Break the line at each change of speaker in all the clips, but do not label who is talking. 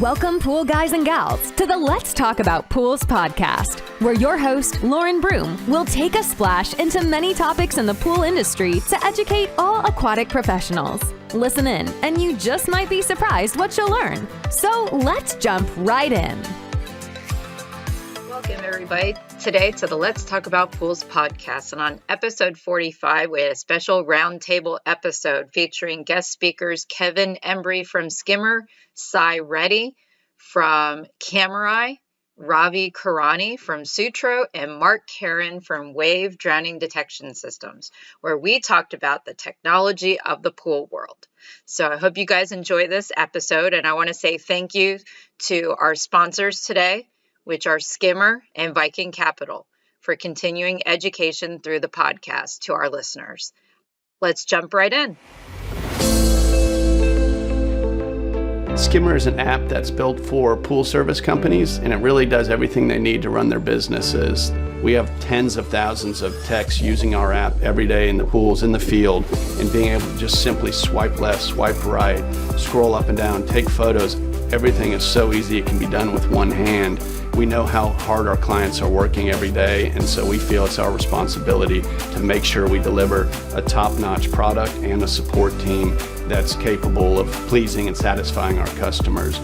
Welcome, pool guys and gals, to the Let's Talk About Pools podcast, where your host, Lauren Broom, will take a splash into many topics in the pool industry to educate all aquatic professionals. Listen in, and you just might be surprised what you'll learn. So let's jump right in.
Welcome, everybody, today to the Let's Talk About Pools podcast. And on episode 45, we had a special roundtable episode featuring guest speakers Kevin Embree from Skimmer, Sai Reddy from Camereye, Ravi Kurani from Sutro, and Mark Caron from Wave Drowning Detection Systems, where we talked about the technology of the pool world. So I hope you guys enjoy this episode, and I want to say thank you to our sponsors today, which are Skimmer and Viking Capital, for continuing education through the podcast to our listeners. Let's jump right in.
Skimmer is an app that's built for pool service companies, and it really does everything they need to run their businesses. We have tens of thousands of techs using our app every day in the pools, in the field, and being able to just simply swipe left, swipe right, scroll up and down, take photos. Everything is so easy, it can be done with one hand. We know how hard our clients are working every day, and so we feel it's our responsibility to make sure we deliver a top-notch product and a support team that's capable of pleasing and satisfying our customers.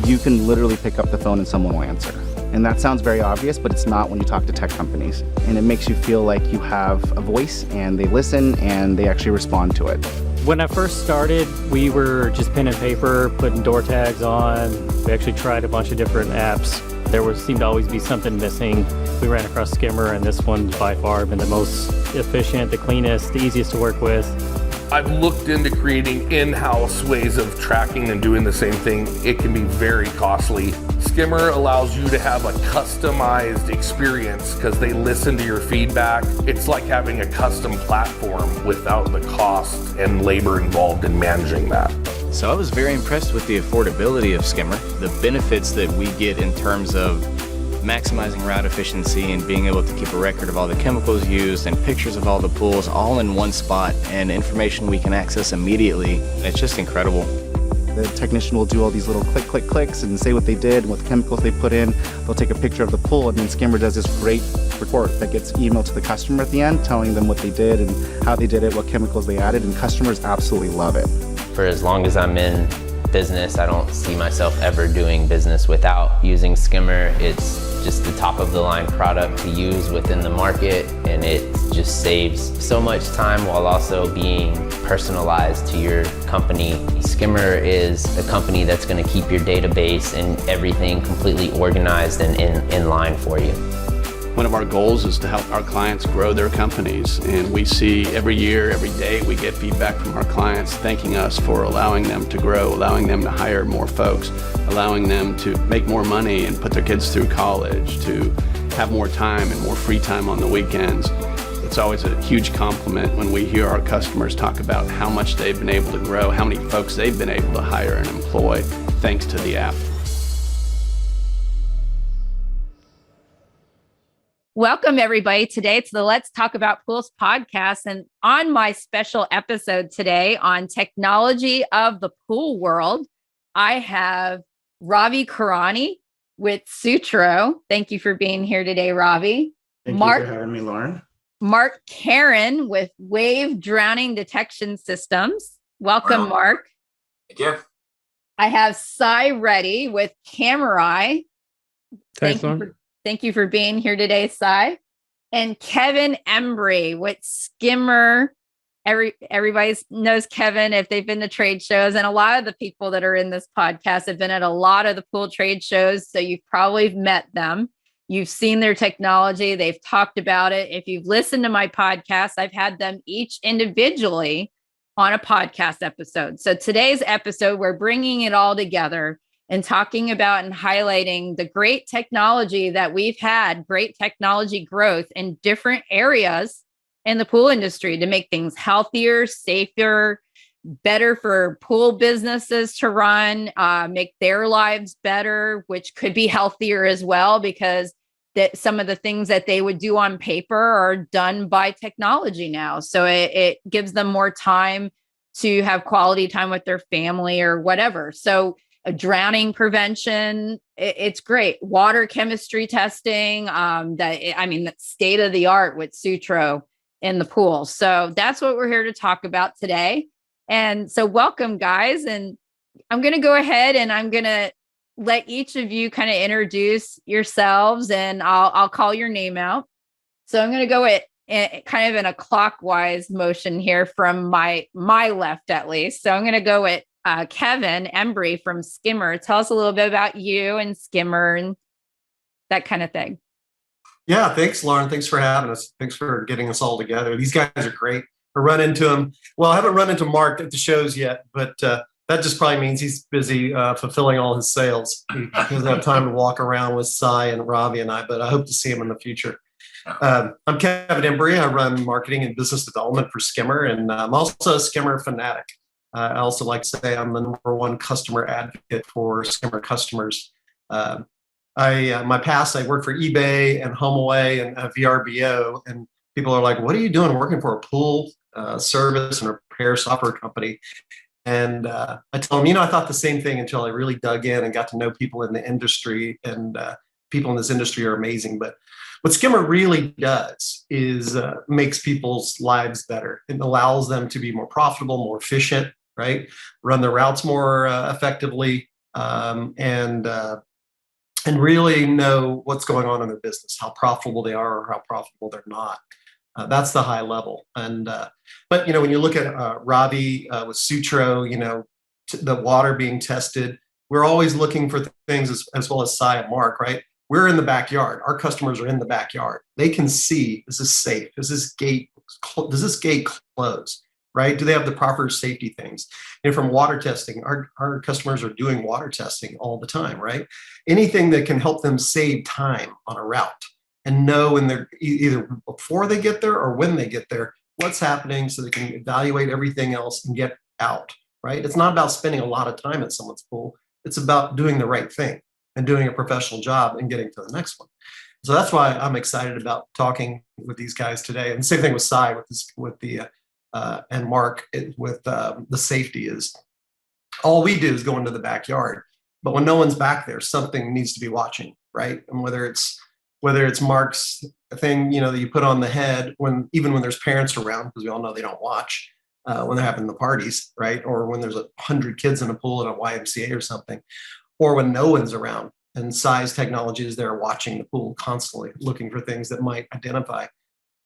You can literally pick up the phone and someone will answer. And that sounds very obvious, but it's not when you talk to tech companies. And it makes you feel like you have a voice and they listen and they actually respond to it.
When I first started, we were just pen and paper, putting door tags on. We actually tried a bunch of different apps. Seemed to always be something missing. We ran across Skimmer, and this one's by far been the most efficient, the cleanest, the easiest to work with.
I've looked into creating in-house ways of tracking and doing the same thing. It can be very costly. Skimmer allows you to have a customized experience because they listen to your feedback. It's like having a custom platform without the cost and labor involved in managing that.
So I was very impressed with the affordability of Skimmer, the benefits that we get in terms of maximizing route efficiency and being able to keep a record of all the chemicals used and pictures of all the pools all in one spot and information we can access immediately. It's just incredible.
The technician will do all these little clicks and say what they did and what the chemicals they put in. They'll take a picture of the pool, and then Skimmer does this great report that gets emailed to the customer at the end, telling them what they did and how they did it, what chemicals they added, and customers absolutely love it.
For as long as I'm in business, I don't see myself ever doing business without using Skimmer. It's just the top of the line product to use within the market, and it just saves so much time while also being personalized to your company. Skimmer is a company that's going to keep your database and everything completely organized and in line for you.
One of our goals is to help our clients grow their companies, and we see every year, every day, we get feedback from our clients thanking us for allowing them to grow, allowing them to hire more folks, allowing them to make more money and put their kids through college, to have more time and more free time on the weekends. It's always a huge compliment when we hear our customers talk about how much they've been able to grow, how many folks they've been able to hire and employ thanks to the app.
Welcome, everybody, today to the Let's Talk About Pools podcast. And on my special episode today on technology of the pool world, I have Ravi Kurani with Sutro. Thank you for being here today, Ravi.
Thank you for having me, Lauren.
Mark Caron with Wave Drowning Detection Systems. Welcome, Mark.
Thank you.
I have Sai Reddy with Camereye.
Thanks, Lauren.
Thank you for being here today, Sai. And Kevin Embree with Skimmer. Everybody knows Kevin if they've been to trade shows. And a lot of the people that are in this podcast have been at a lot of the pool trade shows. So you've probably met them. You've seen their technology. They've talked about it. If you've listened to my podcast, I've had them each individually on a podcast episode. So today's episode, we're bringing it all together and talking about and highlighting the great technology that we've had, great technology growth in different areas in the pool industry to make things healthier, safer, better for pool businesses to run, make their lives better, which could be healthier as well, because that some of the things that they would do on paper are done by technology now. So it gives them more time to have quality time with their family or whatever. So drowning prevention. It's great. Water chemistry testing. That's state of the art with Sutro in the pool. So that's what we're here to talk about today. And so welcome, guys. And I'm going to go ahead and I'm going to let each of you kind of introduce yourselves, and I'll call your name out. So I'm going to go at kind of in a clockwise motion here from my left, at least. So I'm going to go at Kevin Embree from Skimmer. Tell us a little bit about you and Skimmer and that kind of thing.
Yeah, thanks, Lauren. Thanks for having us. Thanks for getting us all together. These guys are great. I run into them. Well, I haven't run into Mark at the shows yet, but that just probably means he's busy fulfilling all his sales. He doesn't have time to walk around with Sai and Ravi and I, but I hope to see him in the future. I'm Kevin Embree. I run marketing and business development for Skimmer, and I'm also a Skimmer fanatic. I also like to say I'm the #1 customer advocate for Skimmer customers. My past, I worked for eBay and HomeAway and VRBO, and people are like, what are you doing working for a pool service and repair software company? And I tell them, I thought the same thing until I really dug in and got to know people in the industry, and people in this industry are amazing. But what Skimmer really does is makes people's lives better. It allows them to be more profitable, more efficient, right? Run their routes more effectively, and really know what's going on in their business, how profitable they are or how profitable they're not. That's the high level. And but when you look at Ravi with Sutro, the water being tested, we're always looking for things as well as Sai and Mark, right? We're in the backyard. Our customers are in the backyard. They can see, is this safe? Does this gate close? Right? Do they have the proper safety things? And from water testing, our customers are doing water testing all the time, right? Anything that can help them save time on a route and know when they're either before they get there or when they get there, what's happening, so they can evaluate everything else and get out, right? It's not about spending a lot of time at someone's pool. It's about doing the right thing and doing a professional job and getting to the next one. So that's why I'm excited about talking with these guys today. And same thing with Sai and Mark with the safety. Is all we do is go into the backyard, but when no one's back there, something needs to be watching, right? And whether it's Mark's thing, that you put on the head even when there's parents around, because we all know they don't watch when they're having the parties, right? Or when there's 100 kids in a pool at a YMCA or something, or when no one's around and Sai's technology is there watching the pool constantly, looking for things that might identify.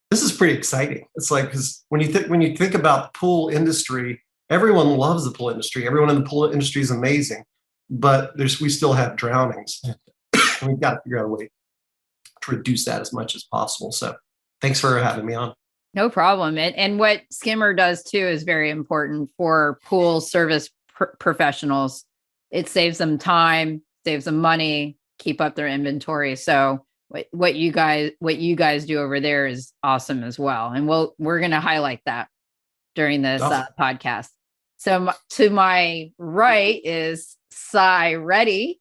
This is pretty exciting. It's like, because when you think about the pool industry, everyone loves the pool industry. Everyone in the pool industry is amazing, but we still have drownings. And we've got to figure out a way to reduce that as much as possible. So thanks for having me on.
No problem. And what Skimmer does too is very important for pool service professionals. It saves them time, saves them money, keep up their inventory. So what you guys do over there is awesome as well. And we're going to highlight that during this podcast. So to my right is Sai Reddy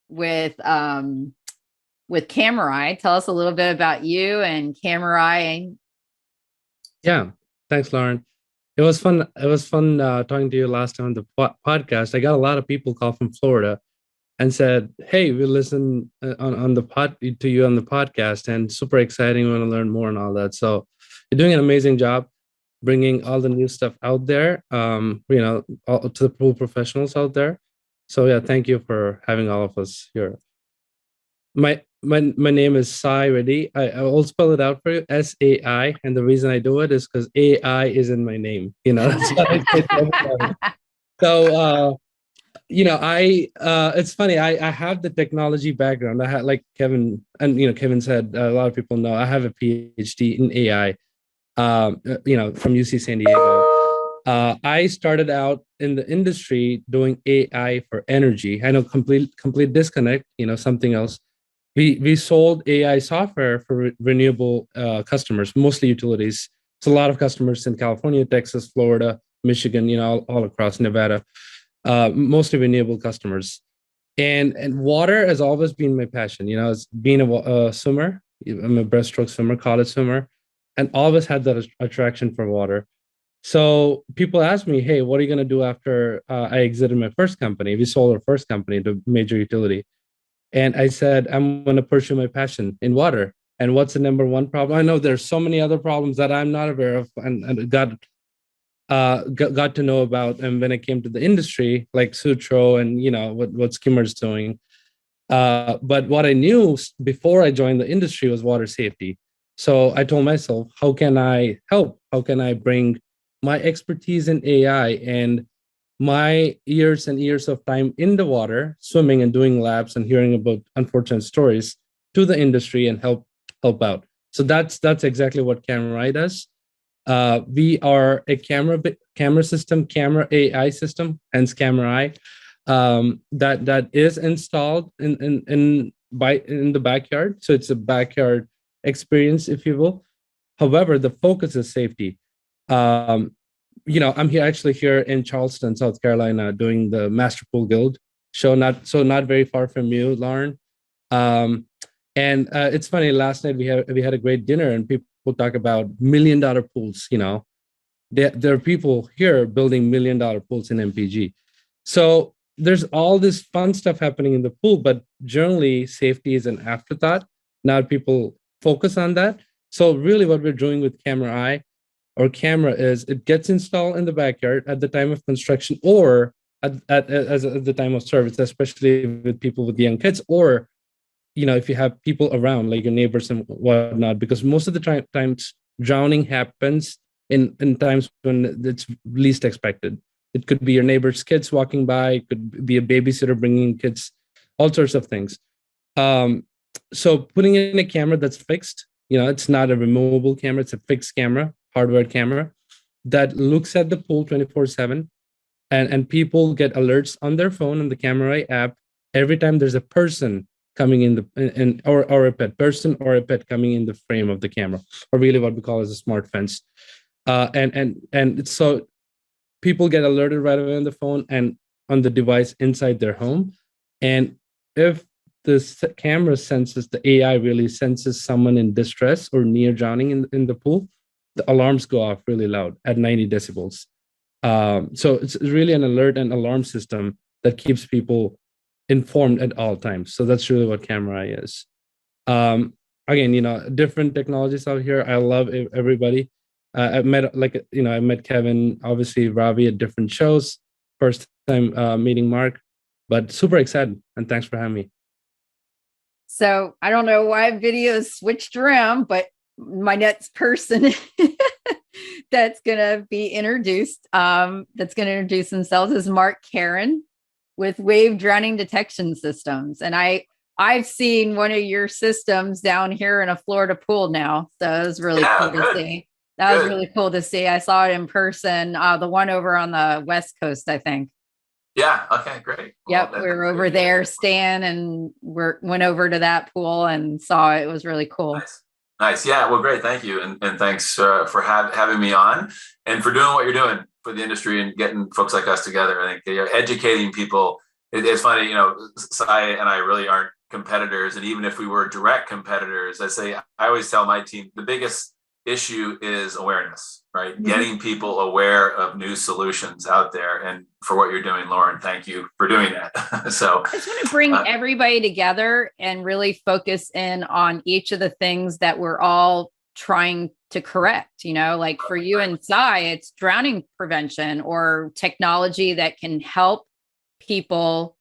with Camereye. Tell us a little bit about you and Camereye.
Yeah, thanks, Lauren. It was fun. It was fun talking to you last time on the podcast. I got a lot of people call from Florida and said, "Hey, we listen on the to you on the podcast, and super exciting. We want to learn more and all that." So you're doing an amazing job bringing all the new stuff out there. To the pool professionals out there. So yeah, thank you for having all of us here. My name is Sai Reddy. I will spell it out for you, SAI, and the reason I do it is because AI is in my name. That's what I say to everybody. So it's funny. I have the technology background. I had, like Kevin Kevin said, a lot of people know I have a PhD in AI. From UC San Diego. I started out in the industry doing AI for energy. I know complete disconnect. Something else. We sold AI software for renewable customers, mostly utilities. So a lot of customers in California, Texas, Florida, Michigan, all across Nevada, mostly renewable customers. And water has always been my passion. It's being a swimmer. I'm a breaststroke swimmer, college swimmer, and always had that attraction for water. So people ask me, hey, what are you going to do after I exited my first company? We sold our first company to major utility. And I said, I'm going to pursue my passion in water. And what's the number one problem? I know there's so many other problems that I'm not aware of and got to know about. And when it came to the industry, like Sutro and, what Skimmer's doing. But what I knew before I joined the industry was water safety. So I told myself, how can I help? How can I bring my expertise in AI and my years and years of time in the water, swimming and doing labs and hearing about unfortunate stories to the industry and help out. So that's exactly what Camereye does. We are a camera system, camera AI system, hence Camereye, that is installed in the backyard. So it's a backyard experience, if you will. However, the focus is safety. I'm here in Charleston, South Carolina, doing the Master Pool Guild show, not very far from you, Lauren. And it's funny. Last night we had a great dinner, and people talk about $1 million pools. There are people here building $1 million pools in MPG. So there's all this fun stuff happening in the pool, but generally safety is an afterthought. Now people focus on that. So really, what we're doing with Camereye or camera is it gets installed in the backyard at the time of construction or at the time of service, especially with people with young kids, or if you have people around, like your neighbors and whatnot, because most of the times drowning happens in times when it's least expected. It could be your neighbor's kids walking by, it could be a babysitter bringing kids, all sorts of things. So putting in a camera that's fixed, it's not a removable camera, it's a fixed camera, hardware camera that looks at the pool 24/7, and people get alerts on their phone on the Camereye app every time there's a person coming in or a pet person or a pet coming in the frame of the camera, or really what we call as a smart fence. And so people get alerted right away on the phone and on the device inside their home. And if the camera senses, the AI really senses someone in distress or near drowning in the pool, the alarms go off really loud at 90 decibels. So it's really an alert and alarm system that keeps people informed at all times. So that's really what Camereye is. Again, different technologies out here. I love everybody. I met Kevin, obviously Ravi at different shows. First time meeting Mark, but super excited. And thanks for having me.
So I don't know why videos switched around, but my next person that's going to be introduced, that's going to introduce themselves is Mark Caron with Wave Drowning Detection Systems. And I've seen one of your systems down here in a Florida pool now. So it was really cool to see. That was really cool to see. I saw it in person, the one over on the West Coast, I think.
Yeah. Okay, great.
Yep. We were over there, Stan, and went over to that pool and saw it. It was really cool.
Nice. Yeah. Well, great. Thank you. And thanks for having me on and for doing what you're doing for the industry and getting folks like us together. I think you're educating people. It's funny, Sai and I really aren't competitors. And even if we were direct competitors, I always tell my team, the biggest issue is awareness, right? Mm-hmm. Getting people aware of new solutions out there. And for what you're doing, Lauren, thank you for doing that. So
I just want to bring everybody together and really focus in on each of the things that we're all trying to correct. Like for you and Sai, it's drowning prevention or technology that can help people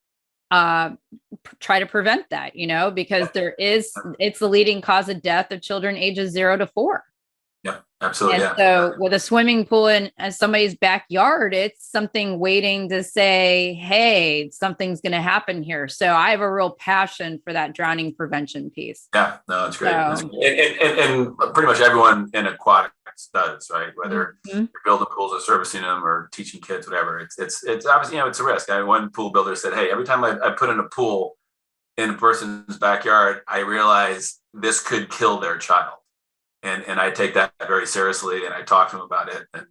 try to prevent that, because it's the leading cause of death of children ages 0 to 4.
Yeah, absolutely.
And so with a swimming pool in somebody's backyard, it's something waiting to say, hey, something's going to happen here. So I have a real passion for that drowning prevention piece.
Yeah, no, it's great. That's great. And pretty much everyone in aquatics does, right? Whether you're building pools or servicing them or teaching kids, whatever. It's obviously, it's a risk. One pool builder said, hey, every time I put in a pool in a person's backyard, I realize this could kill their child. And I take that very seriously, and I talk to them about it. And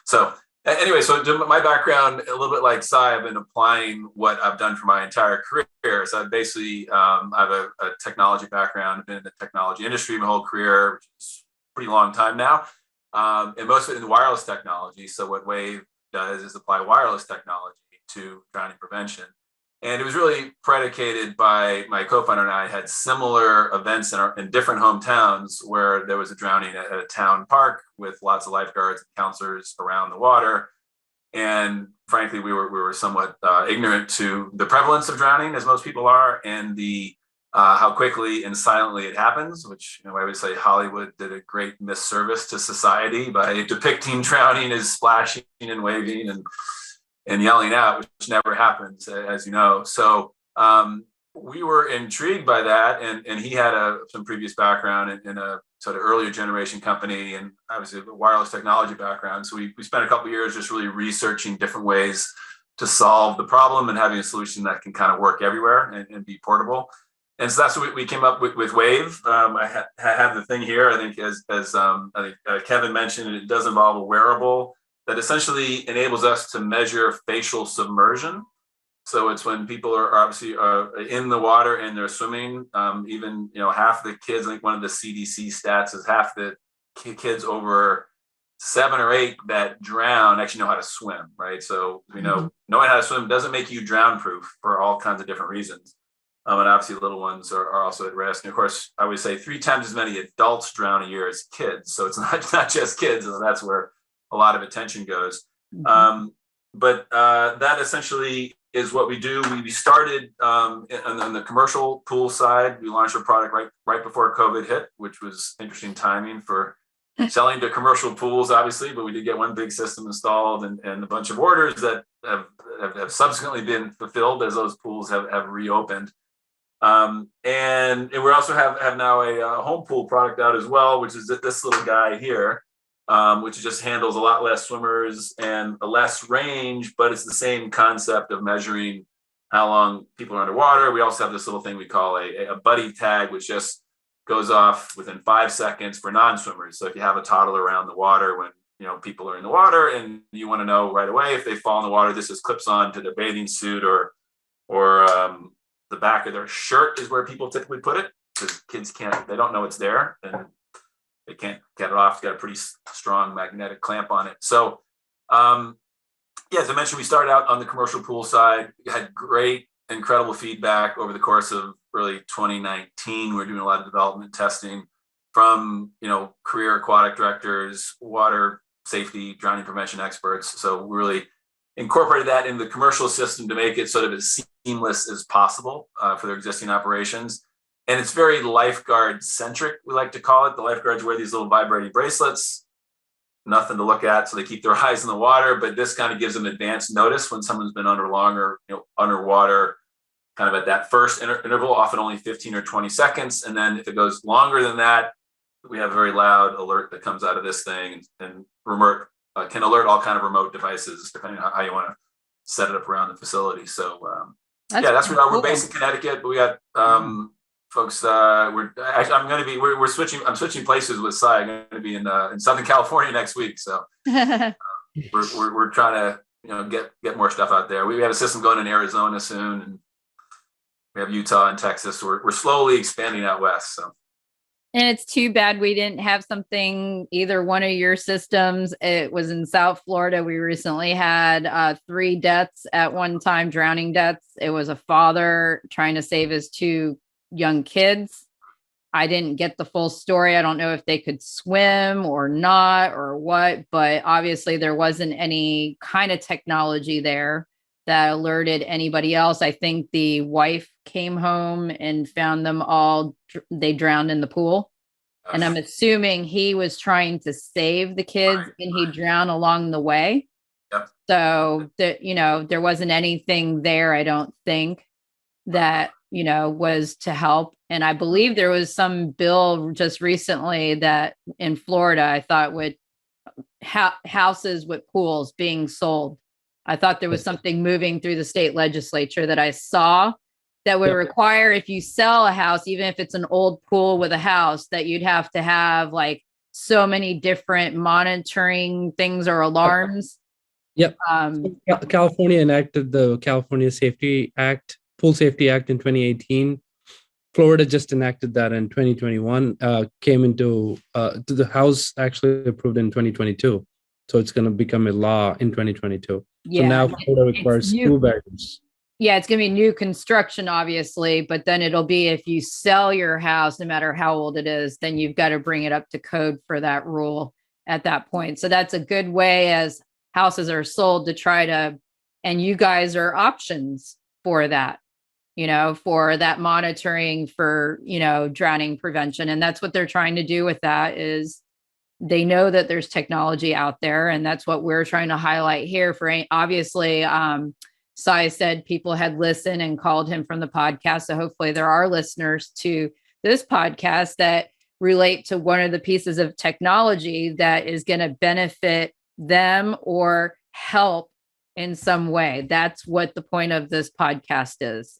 so anyway, so my background, a little bit like Sai, I've been applying what I've done for my entire career. So I basically, I have a technology background. I've been in the technology industry my whole career, which is a pretty long time now. and most of it in wireless technology. So what Wave does is apply wireless technology to drowning prevention. And it was really predicated by my co-founder and I had similar events in different hometowns where there was a drowning at a town park with lots of lifeguards and counselors around the water. And frankly, we were somewhat ignorant to the prevalence of drowning, as most people are, and the how quickly and silently it happens, which, you know, I would say Hollywood did a great misservice to society by depicting drowning as splashing and waving and yelling out, which never happens, as you know. So we were intrigued by that, and he had some previous background in a sort of earlier generation company, and obviously a wireless technology background. So we spent a couple of years just really researching different ways to solve the problem and having a solution that can kind of work everywhere and be portable. And so that's what we came up with Wave. I have the thing here. I think as I think Kevin mentioned, it does involve a wearable that essentially enables us to measure facial submersion. So it's when people are obviously in the water and they're swimming. Even, you know, half the kids, I think one of the CDC stats is half the kids over 7 or 8 that drown actually know how to swim, right? So we know knowing how to swim doesn't make you drown proof for all kinds of different reasons. And obviously little ones are also at risk. And of course, I would say 3 times as many adults drown a year as kids. So it's not just kids, and that's where a lot of attention goes. But that essentially is what we do. We started on the commercial pool side. We launched our product right before COVID hit, which was interesting timing for selling to commercial pools, obviously. But we did get one big system installed and a bunch of orders that have subsequently been fulfilled as those pools have reopened. And we also have now a home pool product out as well, which is this little guy here. Which just handles a lot less swimmers and a less range, but it's the same concept of measuring how long people are underwater. We also have this little thing we call a buddy tag, which just goes off within 5 seconds for non-swimmers. So if you have a toddler around the water when, you know, people are in the water and you want to know right away if they fall in the water, this just clips on to their bathing suit or the back of their shirt is where people typically put it, because kids they don't know it's there, and they can't get it off. It's got a pretty strong magnetic clamp on it. So, as I mentioned, we started out on the commercial pool side. We had great, incredible feedback over the course of really 2019. We're doing a lot of development testing from, you know, career aquatic directors, water safety, drowning prevention experts. So we really incorporated that into the commercial system to make it sort of as seamless as possible for their existing operations. And it's very lifeguard centric, we like to call it. The lifeguards wear these little vibrating bracelets, nothing to look at, so they keep their eyes in the water. But this kind of gives them advance notice when someone's been under longer, you know, underwater, kind of at that first interval, often only 15 or 20 seconds. And then if it goes longer than that, we have a very loud alert that comes out of this thing and can alert all kind of remote devices, depending on how you want to set it up around the facility. So that's where we're based in Connecticut, but we got folks. We're switching. I'm switching places with Sai. I'm going to be in Southern California next week. So we're trying to, you know, get more stuff out there. We have a system going in Arizona soon, and we have Utah and Texas. We're slowly expanding out west. So.
And it's too bad we didn't have something, either one of your systems. It was in South Florida. We recently had 3 deaths at one time, drowning deaths. It was a father trying to save his 2 young kids. I didn't get the full story. I don't know if they could swim or not or what, but obviously there wasn't any kind of technology there that alerted anybody else. I think the wife came home and found them all, they drowned in the pool. And I'm assuming he was trying to save the kids and he drowned along the way.
Yep.
So that, you know, there wasn't anything there, I don't think, that, you know, was to help. And I believe there was some bill just recently that in Florida, I thought would houses with pools being sold. I thought there was something moving through the state legislature that I saw that would require, if you sell a house, even if it's an old pool with a house, that you'd have to have like so many different monitoring things or alarms.
Yep. California enacted the California Pool Safety Act in 2018. Florida just enacted that in 2021, came into to the House actually approved in 2022. So it's going to become a law in 2022.
Yeah.
So now Florida requires
new.
2 bedrooms.
Yeah, it's going to be new construction, obviously, but then it'll be if you sell your house, no matter how old it is, then you've got to bring it up to code for that rule at that point. So that's a good way as houses are sold to try to, and you guys are options for that, for that monitoring for, drowning prevention. And that's what they're trying to do with that is they know that there's technology out there. And that's what we're trying to highlight here for obviously, Sai said people had listened and called him from the podcast. So hopefully there are listeners to this podcast that relate to one of the pieces of technology that is going to benefit them or help in some way. That's what the point of this podcast is,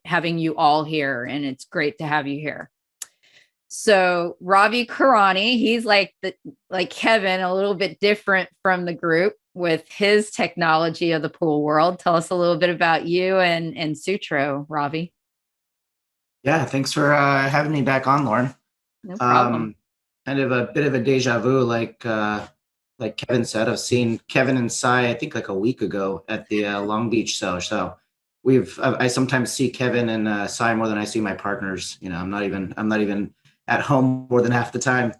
having you all here. And it's great to have you here. So Ravi Kurani, he's like Kevin, a little bit different from the group with his technology of the pool world. Tell us a little bit about you and Sutro, Ravi.
Yeah, thanks for having me back on, Lauren.
No problem.
Kind of a bit of a deja vu, like Kevin said. I've seen Kevin and Sai, I think like a week ago at the Long Beach show. So I sometimes see Kevin and Sai more than I see my partners. I'm not even at home more than half the time.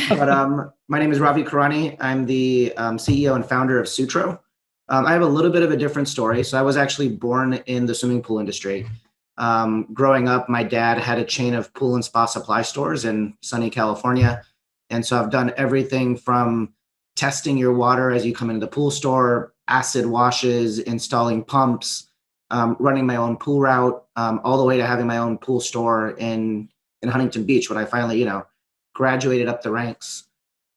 But my name is Ravi Kurani. I'm the CEO and founder of Sutro. I have a little bit of a different story. So I was actually born in the swimming pool industry. Growing up, my dad had a chain of pool and spa supply stores in sunny California. And so I've done everything from testing your water as you come into the pool store, acid washes, installing pumps, running my own pool route, all the way to having my own pool store in Huntington Beach when I finally, graduated up the ranks.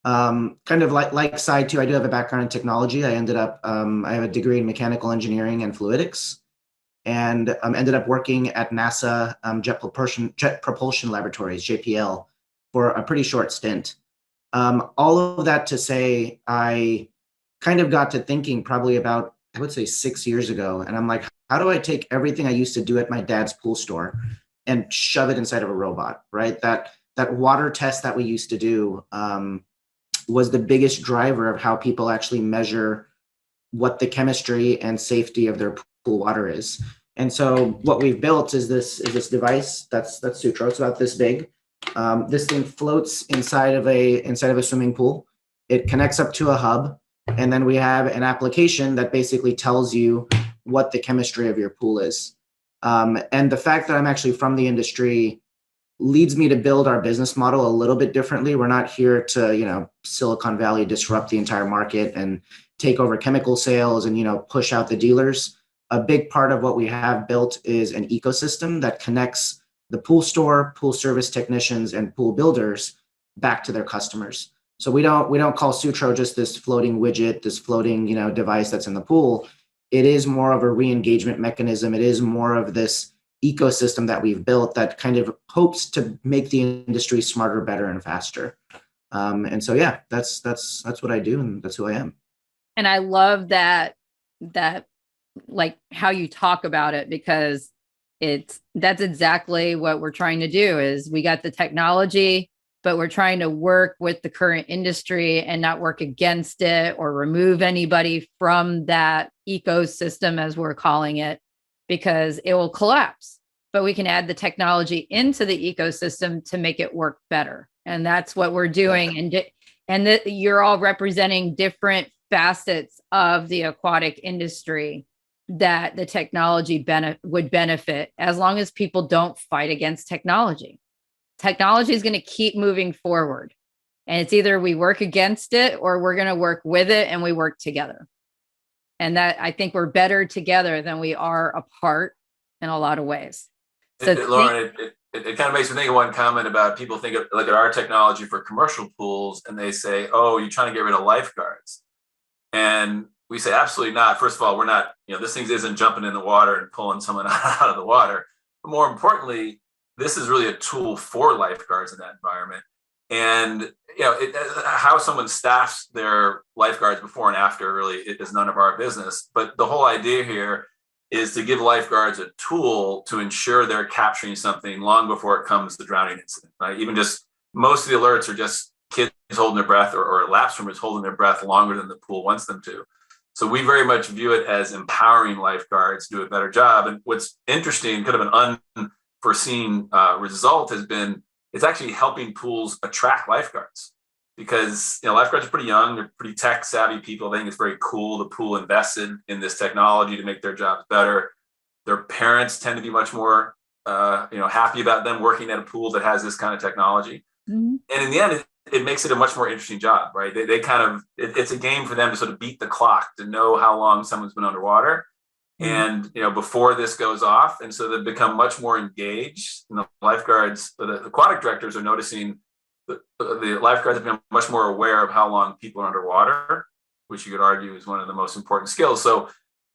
Kind of like Side too, I do have a background in technology. I ended up, I have a degree in mechanical engineering and fluidics, and ended up working at NASA Jet Propulsion Laboratories, JPL, for a pretty short stint. All of that to say, I kind of got to thinking probably about, I would say 6 years ago, and I'm like, how do I take everything I used to do at my dad's pool store and shove it inside of a robot, right? That water test that we used to do was the biggest driver of how people actually measure what the chemistry and safety of their pool water is. And so what we've built is this device that's Sutro. It's about this big. This thing floats inside of a swimming pool. It connects up to a hub, and then we have an application that basically tells you what the chemistry of your pool is. And the fact that I'm actually from the industry leads me to build our business model a little bit differently. We're not here to, Silicon Valley disrupt the entire market and take over chemical sales and, push out the dealers. A big part of what we have built is an ecosystem that connects the pool store, pool service technicians, and pool builders back to their customers. So we don't call Sutro just this floating widget, this floating, device that's in the pool. It is more of a re-engagement mechanism. It is more of this ecosystem that we've built that kind of hopes to make the industry smarter, better, and faster. And so, yeah, that's what I do, and that's who I am.
And I love that like how you talk about it, because that's exactly what we're trying to do. Is we got the technology, but we're trying to work with the current industry and not work against it or remove anybody from that ecosystem, as we're calling it, because it will collapse. But we can add the technology into the ecosystem to make it work better. And that's what we're doing. And you're all representing different facets of the aquatic industry that the technology would benefit, as long as people don't fight against technology. Technology is going to keep moving forward. And it's either we work against it or we're going to work with it, and we work together. And that, I think we're better together than we are apart in a lot of ways. So
Lauren, it kind of makes me think of one comment about people look at our technology for commercial pools and they say, oh, you're trying to get rid of lifeguards. And we say, absolutely not. First of all, we're not, this thing isn't jumping in the water and pulling someone out of the water. But more importantly, this is really a tool for lifeguards in that environment. And, how someone staffs their lifeguards before and after really is none of our business. But the whole idea here is to give lifeguards a tool to ensure they're capturing something long before it comes to drowning incident, right? Even just most of the alerts are just kids holding their breath or lapse swimmers holding their breath longer than the pool wants them to. So we very much view it as empowering lifeguards to do a better job. And what's interesting, kind of an unforeseen result has been, it's actually helping pools attract lifeguards. Because lifeguards are pretty young, they're pretty tech savvy people. They think it's very cool. The pool invested in this technology to make their jobs better. Their parents tend to be much more, happy about them working at a pool that has this kind of technology. Mm-hmm. And in the end, it makes it a much more interesting job, right? They kind of, it's a game for them to sort of beat the clock, to know how long someone's been underwater. Mm-hmm. And, before this goes off. And so they've become much more engaged. And the lifeguards, the aquatic directors are noticing the lifeguards have been much more aware of how long people are underwater, which you could argue is one of the most important skills. So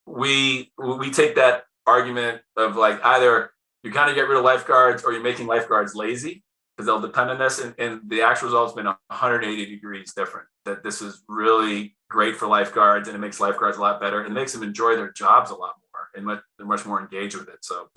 we take that argument of like, either you kind of get rid of lifeguards or you're making lifeguards lazy because they'll depend on this. And the actual result's been 180 degrees different, that this is really great for lifeguards and it makes lifeguards a lot better. It makes them enjoy their jobs a lot more and they're much more engaged with it. So,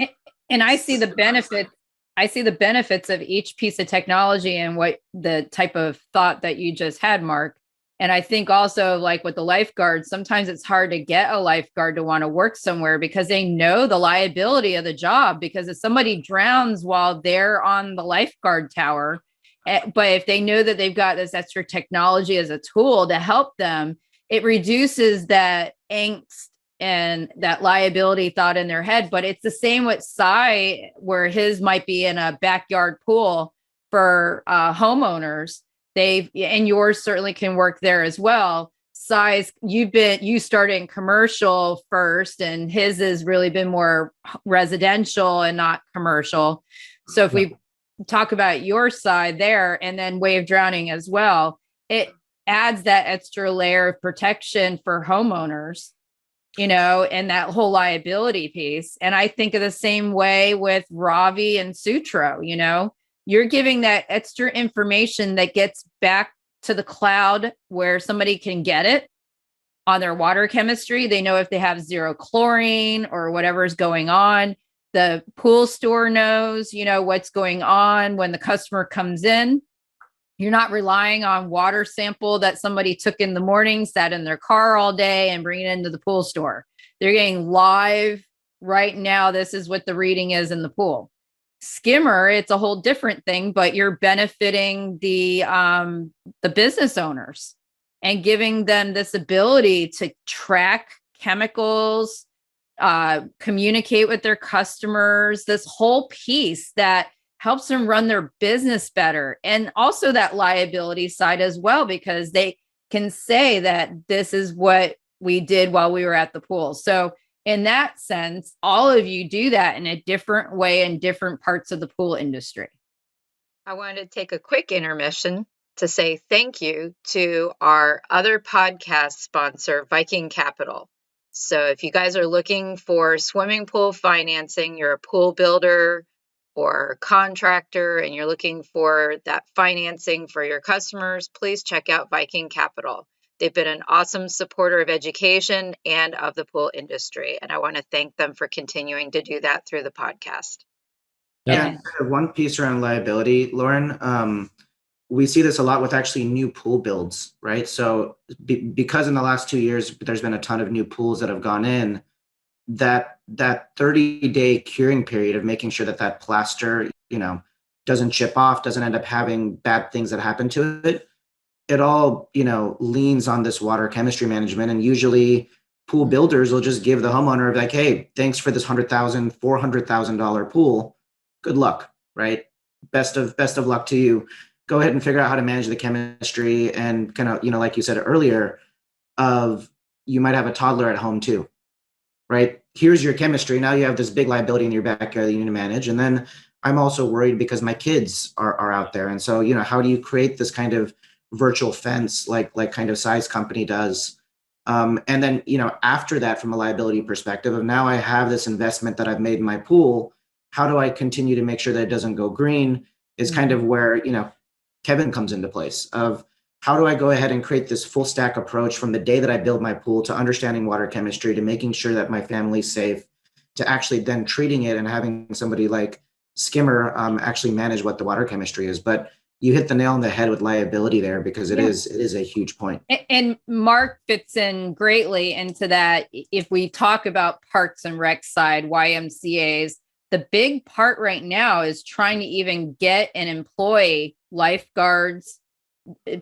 and I see the benefit. I see the benefits of each piece of technology and what the type of thought that you just had, Mark. And I think also, like with the lifeguards, sometimes it's hard to get a lifeguard to want to work somewhere because they know the liability of the job. Because if somebody drowns while they're on the lifeguard tower, but if they know that they've got this extra technology as a tool to help them, it reduces that angst and that liability thought in their head. But it's the same with Sai, where his might be in a backyard pool for homeowners. And yours certainly can work there as well. Sai's, you started in commercial first, and his has really been more residential and not commercial. So if we talk about your side there, and then wave drowning as well, it adds that extra layer of protection for homeowners, and that whole liability piece. And I think of the same way with Ravi and Sutro, you're giving that extra information that gets back to the cloud where somebody can get it on their water chemistry. They know if they have zero chlorine or whatever's going on. The pool store knows, what's going on when the customer comes in. You're not relying on water sample that somebody took in the morning, sat in their car all day and bring it into the pool store. They're getting live right now. This is what the reading is in the pool. Skimmer, it's a whole different thing, but you're benefiting the business owners and giving them this ability to track chemicals, communicate with their customers, this whole piece that helps them run their business better. And also that liability side as well, because they can say that this is what we did while we were at the pool. So in that sense, all of you do that in a different way in different parts of the pool industry.
I wanted to take a quick intermission to say thank you to our other podcast sponsor, Viking Capital. So if you guys are looking for swimming pool financing, you're a pool builder or contractor, and you're looking for that financing for your customers, please check out Viking Capital. They've been an awesome supporter of education and of the pool industry, and I want to thank them for continuing to do that through the podcast.
Yeah, one piece around liability, Lauren, we see this a lot with actually new pool builds, right? So because in the last 2 years, there's been a ton of new pools that have gone in, that 30-day curing period of making sure that plaster, doesn't chip off, doesn't end up having bad things that happen to it. It all, leans on this water chemistry management. And usually pool builders will just give the homeowner like, hey, thanks for this $100,000, $400,000 pool. Good luck, right? Best of luck to you. Go ahead and figure out how to manage the chemistry and kind of, like you said earlier, you might have a toddler at home too, right? Here's your chemistry. Now you have this big liability in your backyard that you need to manage. And then I'm also worried because my kids are out there. And so, how do you create this kind of virtual fence like kind of Sai's company does? And then, after that, from a liability perspective of now I have this investment that I've made in my pool, how do I continue to make sure that it doesn't go green is kind of where, Kevin comes into place of how do I go ahead and create this full stack approach from the day that I build my pool to understanding water chemistry, to making sure that my family's safe, to actually then treating it and having somebody like Skimmer actually manage what the water chemistry is. But you hit the nail on the head with liability there, because it is a huge point.
And Mark fits in greatly into that. If we talk about Parks and Rec side, YMCAs, the big part right now is trying to even get and employ lifeguards.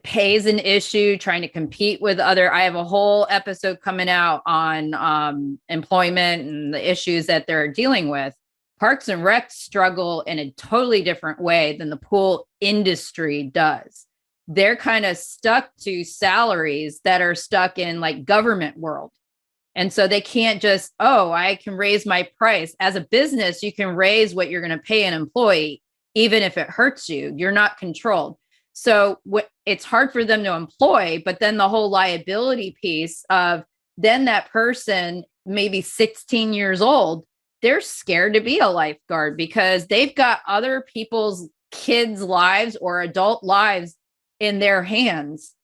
Pay is an issue, trying to compete with other. I have a whole episode coming out on employment and the issues that they're dealing with. Parks and Rec struggle in a totally different way than the pool industry does. They're kind of stuck to salaries that are stuck in like government world. And so they can't just, I can raise my price. As a business, you can raise what you're going to pay an employee, even if it hurts you. You're not controlled. So it's hard for them to employ, but then the whole liability piece of then that person, maybe 16 years old, they're scared to be a lifeguard because they've got other people's kids' lives or adult lives in their hands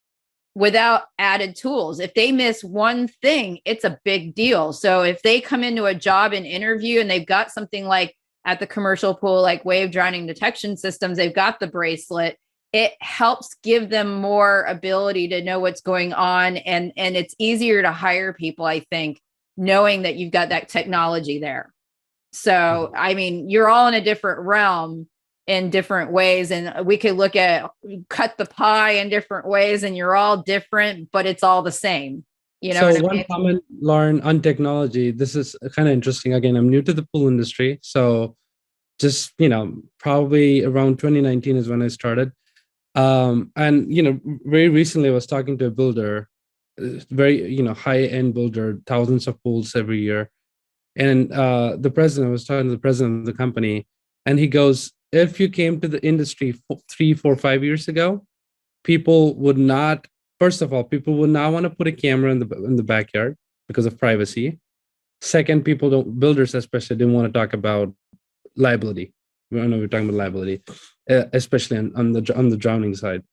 without added tools. If they miss one thing, it's a big deal. So if they come into a job and interview and they've got something like at the commercial pool, like wave drowning detection systems, they've got the bracelet, it helps give them more ability to know what's going on. And it's easier to hire people, I think, knowing that you've got that technology there. So, I mean, you're all in a different realm in different ways. And we could look at cut the pie in different ways and you're all different, but it's all the same. You know,
so one comment, Lauren, on technology. This is kind of interesting. Again, I'm new to the pool industry. So just, probably around 2019 is when I started. And, very recently I was talking to a builder, very, high-end builder, thousands of pools every year. And I was talking to the president of the company, and he goes, if you came to the industry 3, 4, 5 years ago, people would not want to put a camera in the backyard because of privacy. Second, builders especially didn't want to talk about liability. I know we're talking about liability, especially on the drowning side.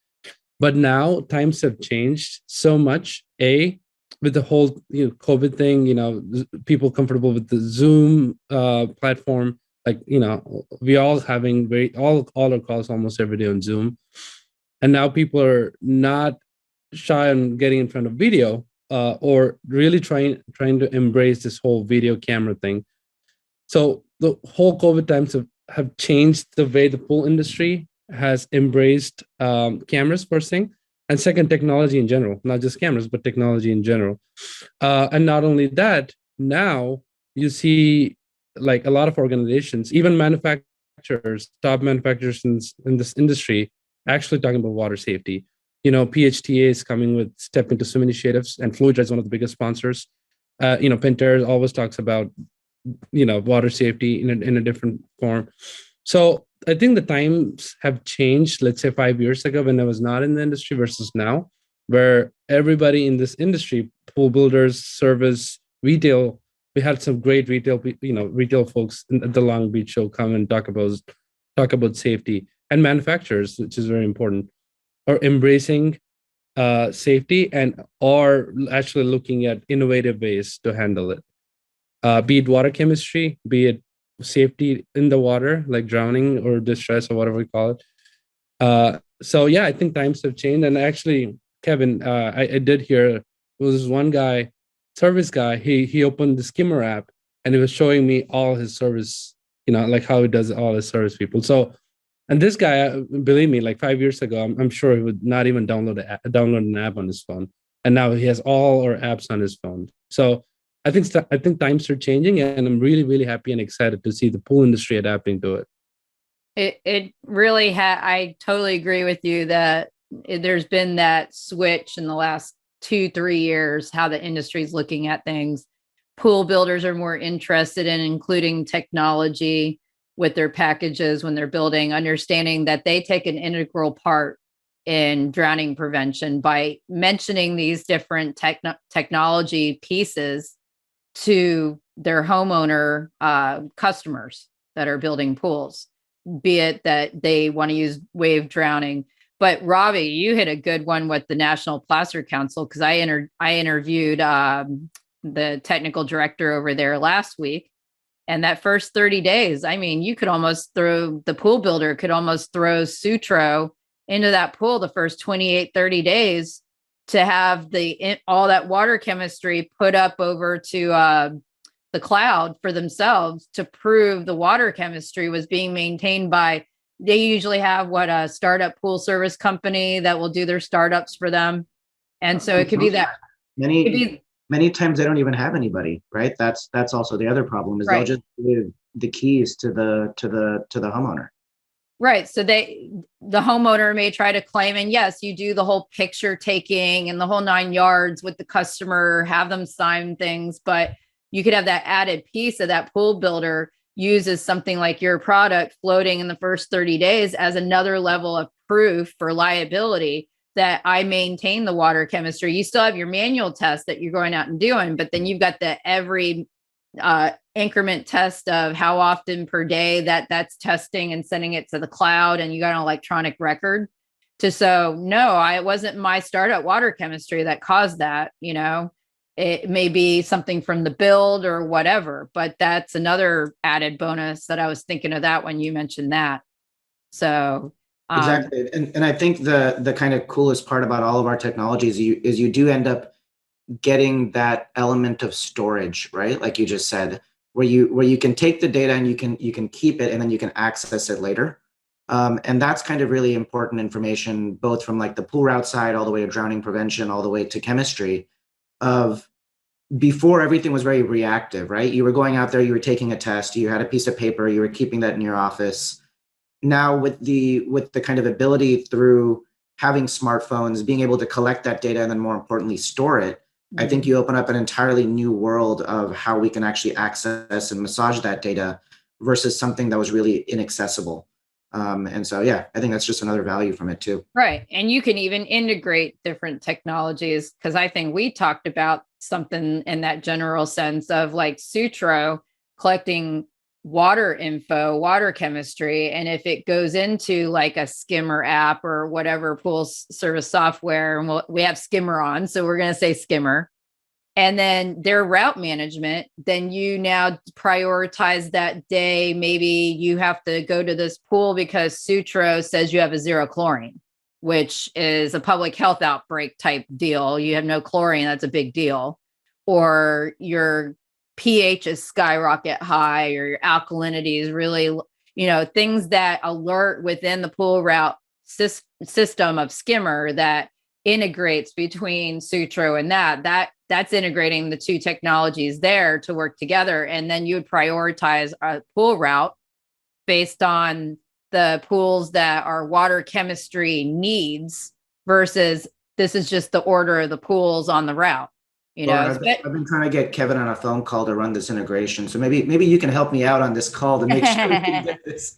But now times have changed so much. With the whole COVID thing, people comfortable with the Zoom platform. Like, we all having all our calls almost every day on Zoom. And now people are not shy on getting in front of video or really trying to embrace this whole video camera thing. So the whole COVID times have changed the way the pool industry has embraced cameras, first thing. And second, technology in general, not just cameras, but technology in general. And not only that, now you see like a lot of organizations, even manufacturers, top manufacturers in this industry, actually talking about water safety. PHTA is coming with Step Into Swim initiatives, and Fluidra is one of the biggest sponsors. Pentair always talks about, water safety in a different form. So I think the times have changed, let's say 5 years ago when I was not in the industry versus now, where everybody in this industry, pool builders, service, retail, we had some great retail folks at the Long Beach show come and talk about safety, and manufacturers, which is very important, are embracing safety and are actually looking at innovative ways to handle it. Be it water chemistry, be it safety in the water, like drowning or distress or whatever we call it. So yeah, I think times have changed. And actually, Kevin, I did hear there was this one guy, service guy, he opened the Skimmer app and he was showing me all his service, like how he does all his service people. So, and this guy, believe me, like 5 years ago, I'm sure he would not even download an app on his phone. And now he has all our apps on his phone. So I think times are changing, and I'm really, really happy and excited to see the pool industry adapting to it.
It really I totally agree with you that there's been that switch in the last 2-3 years, how the industry is looking at things. Pool builders are more interested in including technology with their packages when they're building, understanding that they take an integral part in drowning prevention by mentioning these different technology pieces to their homeowner customers that are building pools, be it that they want to use wave drowning. But Ravi, you hit a good one with the National Placer Council, because I interviewed the technical director over there last week, And that first 30 days, I mean, you could almost throw, the pool builder could almost throw Sutro into that pool the first 28, 30 days to have all that water chemistry put up over to the cloud for themselves to prove the water chemistry was being maintained by, they usually have a startup pool service company that will do their startups for them. And so it could be that
many times they don't even have anybody, right? That's also the other problem is
right.
They'll just give the keys to the homeowner.
Right. So the homeowner may try to claim, and yes, you do the whole picture taking and the whole 9 yards with the customer, have them sign things, but you could have that added piece of that pool builder uses something like your product floating in the first 30 days as another level of proof for liability that I maintain the water chemistry. You still have your manual test that you're going out and doing, but then you've got the every increment test of how often per day that's testing and sending it to the cloud, and you got an electronic record it wasn't my startup water chemistry that caused that. It may be something from the build or whatever, but that's another added bonus that I was thinking of that when you mentioned that. So
exactly. And I think the kind of coolest part about all of our technologies is you do end up getting that element of storage, right? Like you just said, where you can take the data and you can keep it and then you can access it later. And that's kind of really important information, both from like the pool route side, all the way to drowning prevention, all the way to chemistry. Of before, everything was very reactive, right? You were going out there, you were taking a test, you had a piece of paper, you were keeping that in your office. Now with the kind of ability through having smartphones, being able to collect that data and then more importantly store it, I think you open up an entirely new world of how we can actually access and massage that data versus something that was really inaccessible. And so, yeah, I think that's just another value from it too.
Right. And you can even integrate different technologies, because I think we talked about something in that general sense of like Sutro collecting water info, water chemistry. And if it goes into like a Skimmer app or whatever pool service software, and we have Skimmer on, so we're going to say Skimmer, and then their route management, then you now prioritize that day. Maybe you have to go to this pool because Sutro says you have a 0 chlorine, which is a public health outbreak type deal. You have no chlorine, that's a big deal. Or your pH is skyrocket high, or your alkalinity is really, things that alert within the pool route system of Skimmer that integrates between Sutro and that's integrating the two technologies there to work together. And then you would prioritize a pool route based on the pools that are water chemistry needs versus this is just the order of the pools on the route.
I've been trying to get Kevin on a phone call to run this integration. So maybe you can help me out on this call to make sure we can get this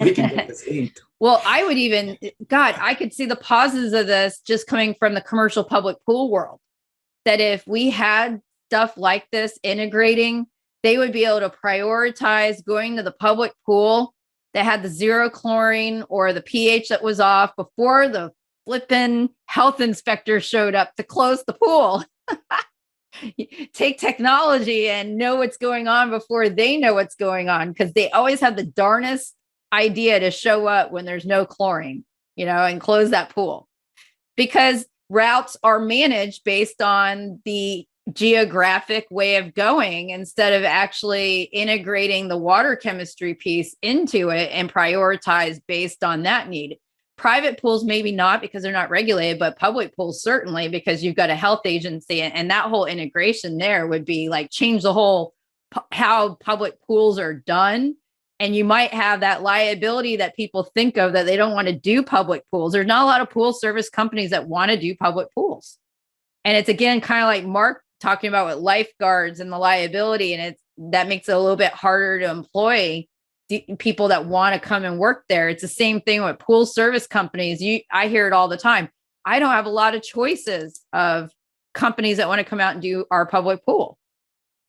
inked.
Well, I would I could see the pauses of this just coming from the commercial public pool world. That if we had stuff like this integrating, they would be able to prioritize going to the public pool that had the 0 chlorine or the pH that was off before the flippin' health inspector showed up to close the pool. Take technology and know what's going on before they know what's going on, because they always have the darnest idea to show up when there's no chlorine, and close that pool. Because routes are managed based on the geographic way of going instead of actually integrating the water chemistry piece into it and prioritize based on that need. Private pools, maybe not because they're not regulated, but public pools, certainly, because you've got a health agency, and that whole integration there would be like change the whole how public pools are done. And you might have that liability that people think of that they don't want to do public pools. There's not a lot of pool service companies that want to do public pools. And it's, again, kind of like Mark talking about with lifeguards and the liability. And that makes it a little bit harder to employ people that want to come and work there. It's the same thing with pool service companies. I hear it all the time. I don't have a lot of choices of companies that want to come out and do our public pool.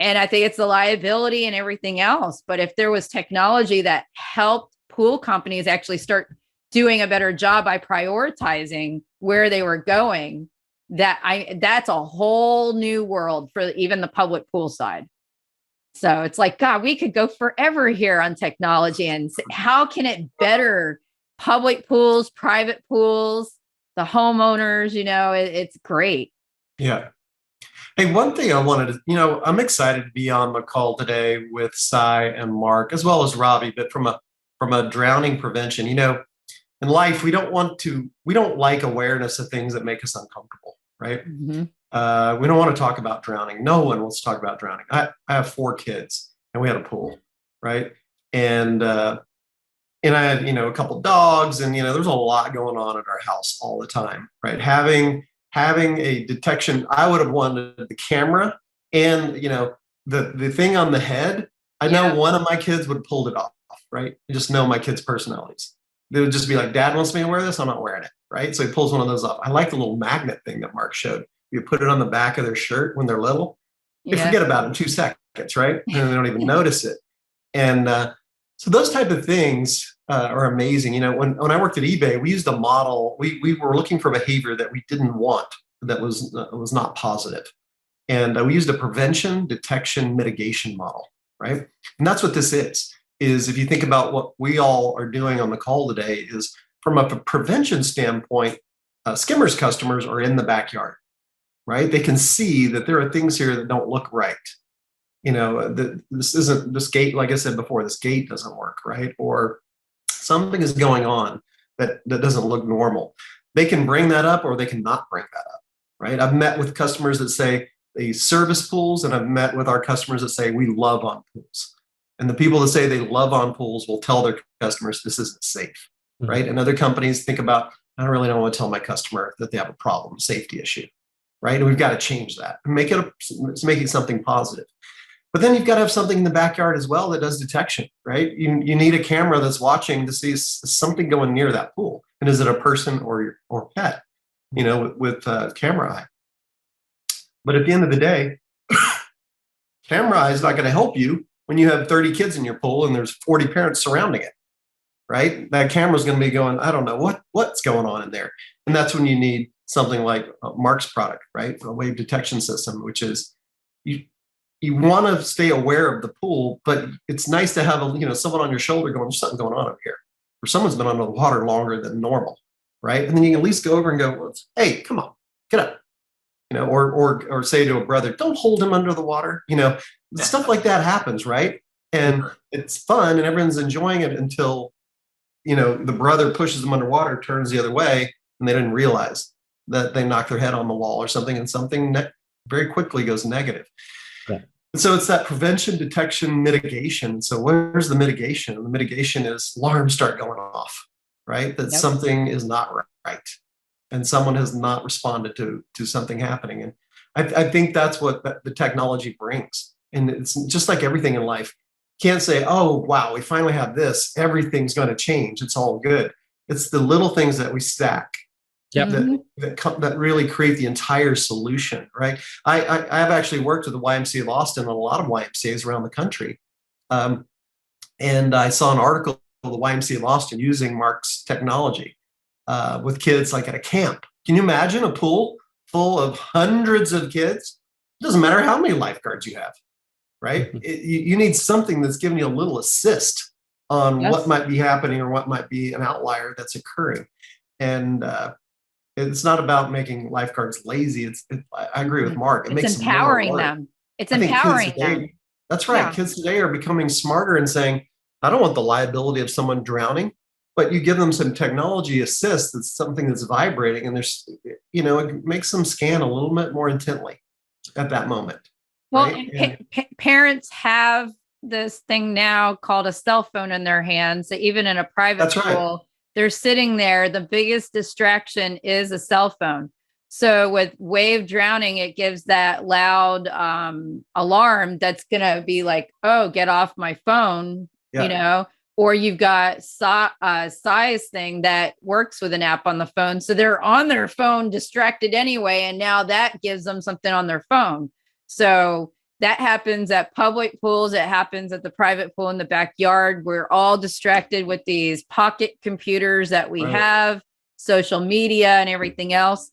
And I think it's the liability and everything else. But if there was technology that helped pool companies actually start doing a better job by prioritizing where they were going, that's a whole new world for even the public pool side. So it's like, God, we could go forever here on technology and how can it better public pools, private pools, the homeowners, it's great.
Yeah. Hey, one thing I wanted to, I'm excited to be on the call today with Sai and Mark, as well as Ravi, but from a drowning prevention, in life, we don't like awareness of things that make us uncomfortable, right?
Mm-hmm.
We don't want to talk about drowning. No one wants to talk about drowning. I have 4 kids and we had a pool, right? And I had, a couple dogs and, there's a lot going on at our house all the time, right? Having a detection, I would have wanted the camera and, the thing on the head. I know one of my kids would have pulled it off, right? I just know my kids' personalities. They would just be like, Dad wants me to wear this. I'm not wearing it, right? So he pulls one of those off. I like the little magnet thing that Mark showed. You put it on the back of their shirt when they're little. They forget about it in 2 seconds, right? And they don't even notice it. And so those type of things are amazing. When I worked at eBay, we used a model. We were looking for behavior that we didn't want, that was not positive. And we used a prevention, detection, mitigation model, right? And that's what this is if you think about what we all are doing on the call today, is from a prevention standpoint, Skimmer's customers are in the backyard, right? They can see that there are things here that don't look right. This gate, like I said before, this gate doesn't work, right? Or something is going on that doesn't look normal. They can bring that up or they can not bring that up, right? I've met with customers that say they service pools, and I've met with our customers that say we love on pools. And the people that say they love on pools will tell their customers this isn't safe, right? And other companies think about, I really don't want to tell my customer that they have a problem, safety issue, right? And we've got to change that and make it something positive. But then you've got to have something in the backyard as well that does detection, right? You need a camera that's watching to see something going near that pool. And is it a person or pet, with Camereye. But at the end of the day, Camereye is not going to help you when you have 30 kids in your pool and there's 40 parents surrounding it, right? That camera's going to be going, I don't know what's going on in there. And that's when you need something like Mark's product, right? A wave detection system, which is you want to stay aware of the pool, but it's nice to have someone on your shoulder going, there's something going on up here, or someone's been under the water longer than normal, right? And then you can at least go over and go, well, hey, come on, get up, or say to a brother, don't hold him under the water, stuff like that happens, right? And it's fun and everyone's enjoying it until, the brother pushes them underwater, turns the other way, and they didn't realize that they knocked their head on the wall or something, and something very quickly goes negative. Yeah. So it's that prevention, detection, mitigation. So where's the mitigation? The mitigation is alarms start going off, right? That something is not right. And someone has not responded to something happening. And I think that's what the technology brings. And it's just like everything in life. You can't say, oh, wow, we finally have this. Everything's going to change. It's all good. It's the little things that we stack that really create the entire solution, right? I've actually worked with the YMCA of Austin and a lot of YMCAs around the country. And I saw an article of the YMCA of Austin using Mark's technology with kids like at a camp. Can you imagine a pool full of hundreds of kids? It doesn't matter how many lifeguards you have, right? You need something that's giving you a little assist on what might be happening or what might be an outlier that's occurring. And it's not about making lifeguards lazy. I agree with Mark. It makes
empowering them. It's empowering them.
That's right. Yeah. Kids today are becoming smarter and saying, I don't want the liability of someone drowning, but you give them some technology assist that's something that's vibrating, and it makes them scan a little bit more intently at that moment.
Well,
right?
and parents have this thing now called a cell phone in their hands. So even in a private pool, they're sitting there. The biggest distraction is a cell phone. So with wave drowning, it gives that loud alarm that's going to be like, oh, get off my phone, or you've got Sai's thing that works with an app on the phone. So they're on their phone distracted anyway. And now that gives them something on their phone. So that happens at public pools. It happens at the private pool in the backyard. We're all distracted with these pocket computers that we have, social media and everything else.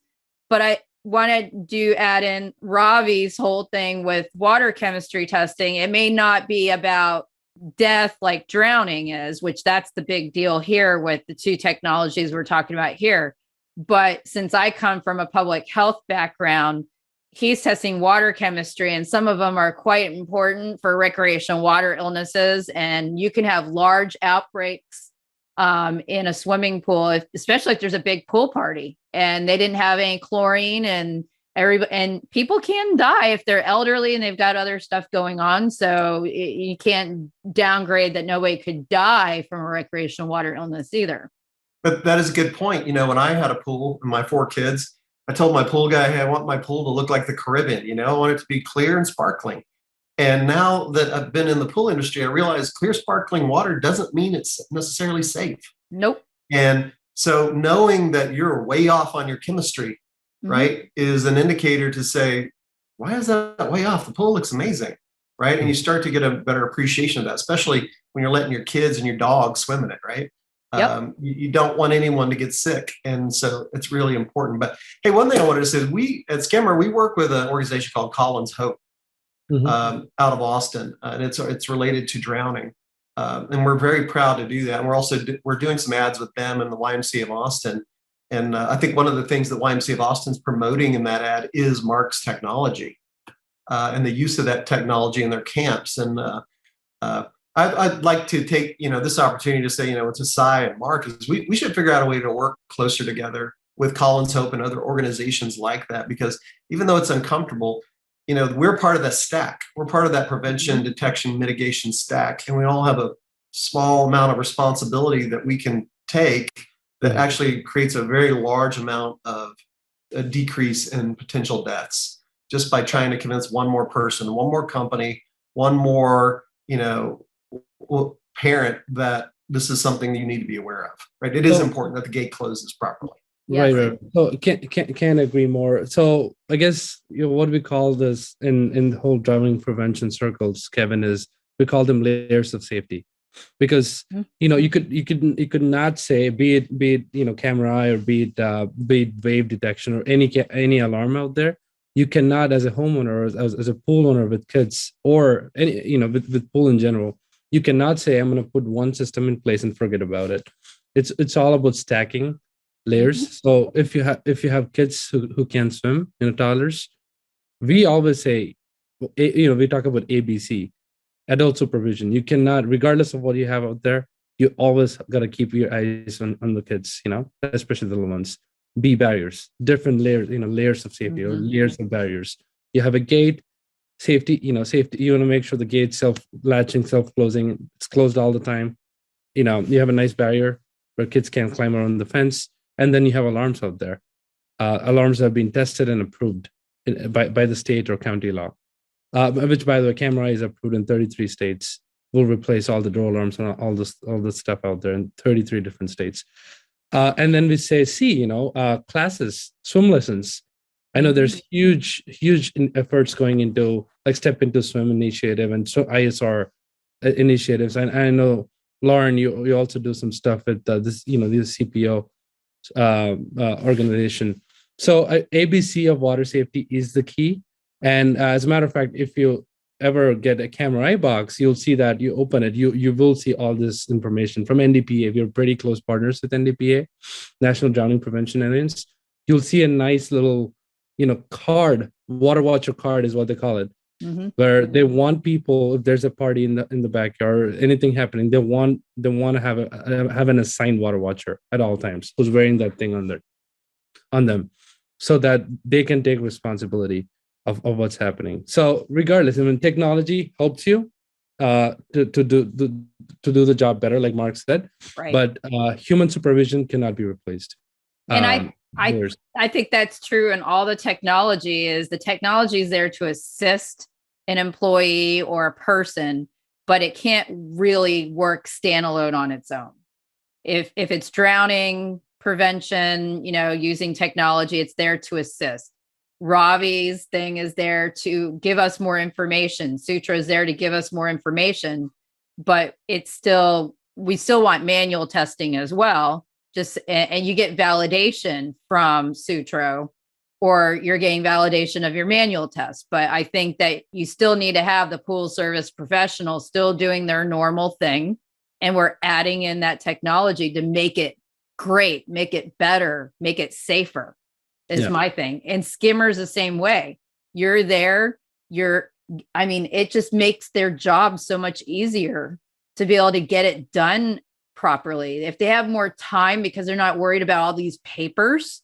But want to add in Ravi's whole thing with water chemistry testing. It may not be about death like drowning is, which that's the big deal here with the two technologies we're talking about here. But since I come from a public health background, he's testing water chemistry, and some of them are quite important for recreational water illnesses. And you can have large outbreaks in a swimming pool, especially if there's a big pool party and they didn't have any chlorine, and people can die if they're elderly and they've got other stuff going on. So you can't downgrade that nobody could die from a recreational water illness either.
But that is a good point. You know, when I had a pool and my 4 kids, I told my pool guy, hey, I want my pool to look like the Caribbean. You know, I want it to be clear and sparkling. And now that I've been in the pool industry, I realize clear, sparkling water doesn't mean it's necessarily safe.
Nope.
And so knowing that you're way off on your chemistry, right, is an indicator to say, why is that way off? The pool looks amazing, right? And you start to get a better appreciation of that, especially when you're letting your kids and your dog swim in it, right?
Yep.
You don't want anyone to get sick. And so it's really important. But hey, one thing I wanted to say is we at Skimmer, we work with an organization called Collins Hope out of Austin. And it's related to drowning. And we're very proud to do that. And we're also we're doing some ads with them and the YMCA of Austin. And I think one of the things that YMCA of Austin's promoting in that ad is Mark's technology and the use of that technology in their camps. And I'd like to take, this opportunity to say, to Sai and Mark, is we should figure out a way to work closer together with Collins Hope and other organizations like that, because even though it's uncomfortable, we're part of that stack. We're part of that prevention, detection, mitigation stack. And we all have a small amount of responsibility that we can take that actually creates a very large amount of a decrease in potential deaths just by trying to convince one more person, one more company, one more, parent that this is something you need to be aware of, right? It is important that the gate closes properly.
Yes. Right. So can't agree more. So I guess what we call this in the whole drowning prevention circles, Kevin, is we call them layers of safety, because you could not say be it Camereye or be it wave detection or any alarm out there. You cannot, as a homeowner, as a pool owner with kids, or with pool in general, you cannot say I'm going to put one system in place and forget about it. It's all about stacking layers. So if you have kids who can't swim, toddlers, we always say, we talk about ABC, adult supervision. You cannot, regardless of what you have out there, you always got to keep your eyes on the kids, especially the little ones. B barriers, different layers, layers of safety or layers of barriers. You have a gate, safety, safety. You want to make sure the gate self-latching, self-closing, it's closed all the time. You have a nice barrier where kids can't climb around the fence. And then you have alarms out there. Alarms have been tested and approved by the state or county law, which, by the way, Camereye is approved in 33 states. We'll replace all the door alarms and all this stuff out there in 33 different states. And then we say, classes, swim lessons. I know there's huge efforts going into like Step Into Swim initiative and so ISR initiatives. And I know, Lauren, you also do some stuff with this CPO organization. So ABC of water safety is the key. And as a matter of fact, if you ever get a Camereye box, you'll see that you open it, you will see all this information from NDPA. We're pretty close partners with NDPA, National Drowning Prevention Alliance. You'll see a nice little, card, water watcher card is what they call it, where they want people, if there's a party in the backyard or anything happening, they want to have an assigned water watcher at all times who's wearing that thing on them, so that they can take responsibility of what's happening. So regardless, technology helps you to do the job better, like Mark said.
Right.
But human supervision cannot be replaced.
And I think that's true. And all the technology is there to assist an employee or a person, but it can't really work standalone on its own. If it's drowning prevention, using technology, it's there to assist. Ravi's thing is there to give us more information. Sutro is there to give us more information, but we still want manual testing as well. And you get validation from Sutro or you're getting validation of your manual test. But I think that you still need to have the pool service professional still doing their normal thing. And we're adding in that technology to make it great, make it better, make it safer is my thing. And Skimmer's the same way. You're there, it just makes their job so much easier to be able to get it done properly. If they have more time because they're not worried about all these papers,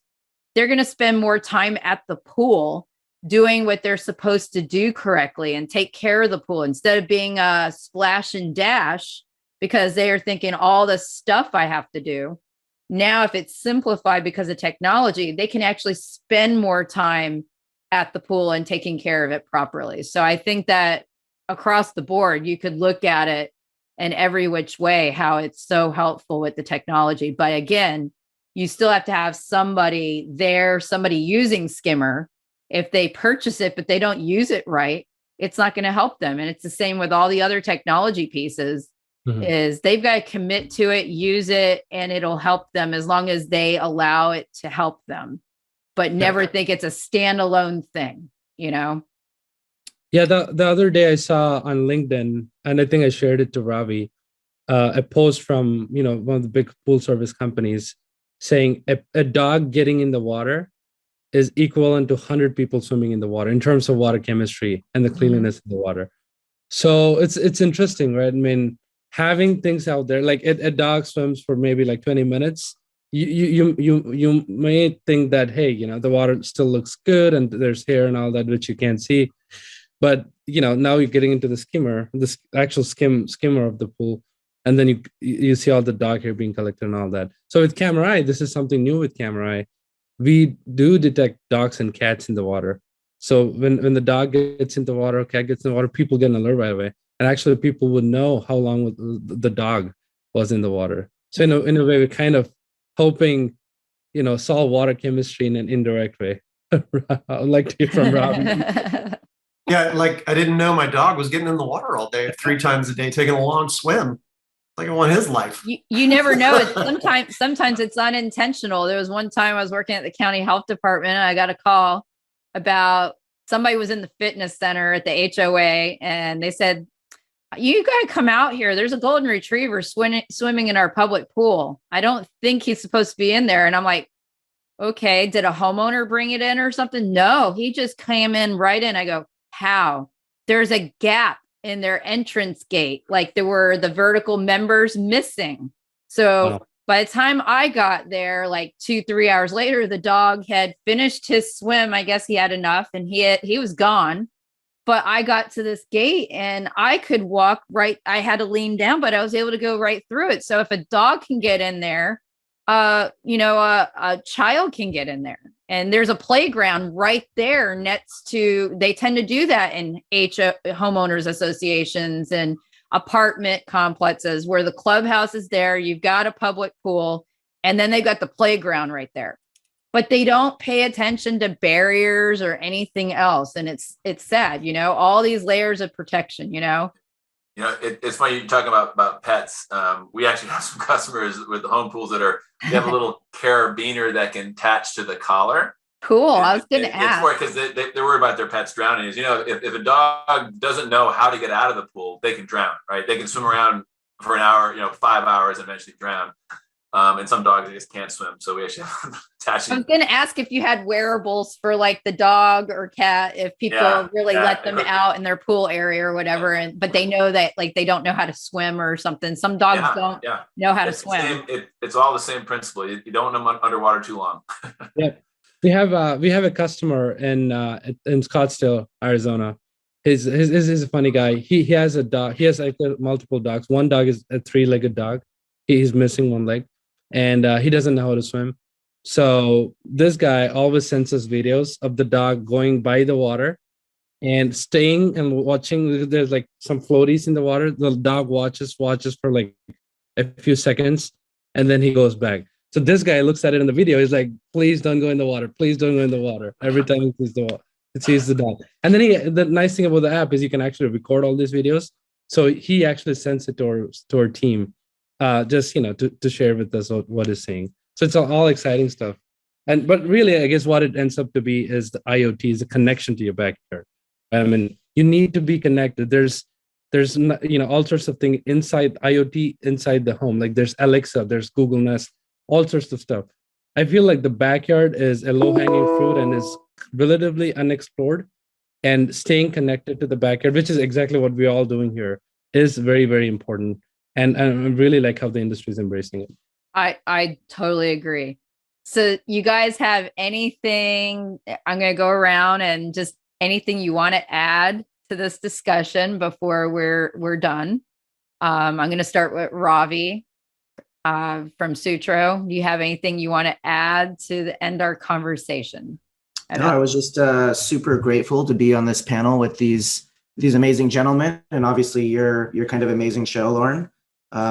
they're going to spend more time at the pool doing what they're supposed to do correctly and take care of the pool instead of being a splash and dash because they are thinking all the stuff I have to do. Now, if it's simplified because of technology, they can actually spend more time at the pool and taking care of it properly. So I think that across the board, you could look at it in every which way, how it's so helpful with the technology. But again, you still have to have somebody there, somebody using Skimmer. If they purchase it, but they don't use it right, it's not going to help them. And it's the same with all the other technology pieces. Is they've got to commit to it, use it, and it'll help them as long as they allow it to help them, but never think it's a standalone thing, Yeah.
The other day I saw on LinkedIn, and I think I shared it to Ravi, a post from, one of the big pool service companies saying a dog getting in the water is equivalent to 100 people swimming in the water in terms of water chemistry and the cleanliness of the water. So it's interesting, right? I mean, having things out there, like a dog swims for maybe like 20 minutes, you may think that, hey, the water still looks good and there's hair and all that, which you can't see. But, now you're getting into the skimmer, this actual skimmer of the pool. And then you see all the dog hair being collected and all that. So with Camereye, this is something new with Camereye. We do detect dogs and cats in the water. So when the dog gets into the water, cat gets in the water, people get an alert right away. And actually, people would know how long the dog was in the water. So in a way, we're kind of hoping, solve water chemistry in an indirect way. I'd like to hear from Rob.
Yeah, like I didn't know my dog was getting in the water all day, 3 times a day, taking a long swim. Like I want his life.
You never know. Sometimes it's unintentional. There was one time I was working at the county health department and I got a call about somebody was in the fitness center at the HOA and they said, you got to come out here. There's a golden retriever swimming in our public pool. I don't think he's supposed to be in there. And I'm like, okay, did a homeowner bring it in or something? No, he just came in right in. I go, how? There's a gap in their entrance gate. Like there were the vertical members missing. So by the time I got there, like 2-3 hours later, the dog had finished his swim. I guess he had enough and he was gone. But I got to this gate and I could walk right. I had to lean down, but I was able to go right through it. So if a dog can get in there, a child can get in there. And there's a playground right there next to, they tend to do that in homeowners associations and apartment complexes where the clubhouse is there. You've got a public pool and then they've got the playground right there. But they don't pay attention to barriers or anything else. And it's sad, all these layers of protection,
It's funny you talking about pets. We actually have some customers with the home pools they have a little carabiner that can attach to the collar.
Cool. I was going to ask.
It's because they're worried about their pets drowning. If a dog doesn't know how to get out of the pool, they can drown, right? They can swim around for an hour, 5 hours and eventually drown. And some dogs just can't swim. So we actually have attaching.
I was going to ask if you had wearables for like the dog or cat, if people really let them out in their pool area or whatever. But they know that like they don't know how to swim or something. Some dogs don't know how to swim.
It's all the same principle. You don't want them underwater too long.
Yeah. We have a customer in Scottsdale, Arizona. He's a funny guy. He has a dog. He has like multiple dogs. One dog is a 3-legged dog. He's missing one leg. And he doesn't know how to swim. So this guy always sends us videos of the dog going by the water and staying and watching. There's like some floaties in the water. The dog watches for like a few seconds, and then he goes back. So this guy looks at it in the video. He's like, please don't go in the water. Please don't go in the water. Every time he sees the dog. And then the nice thing about the app is you can actually record all these videos. So he actually sends it to our team. Just to share with us what is saying. So it's all exciting stuff. But really, I guess what it ends up to be is the IoT, is a connection to your backyard. I mean, you need to be connected. There's all sorts of things inside IoT inside the home. Like there's Alexa, there's Google Nest, all sorts of stuff. I feel like the backyard is a low-hanging fruit and is relatively unexplored. And staying connected to the backyard, which is exactly what we're all doing here, is very, very important. And I really like how the industry is embracing it.
I totally agree. So you guys have anything, I'm going to go around and just anything you want to add to this discussion before we're done. I'm going to start with Ravi from Sutro. Do you have anything you want to add to end our conversation?
No, I was just super grateful to be on this panel with these amazing gentlemen, and obviously your kind of amazing show, Lauren.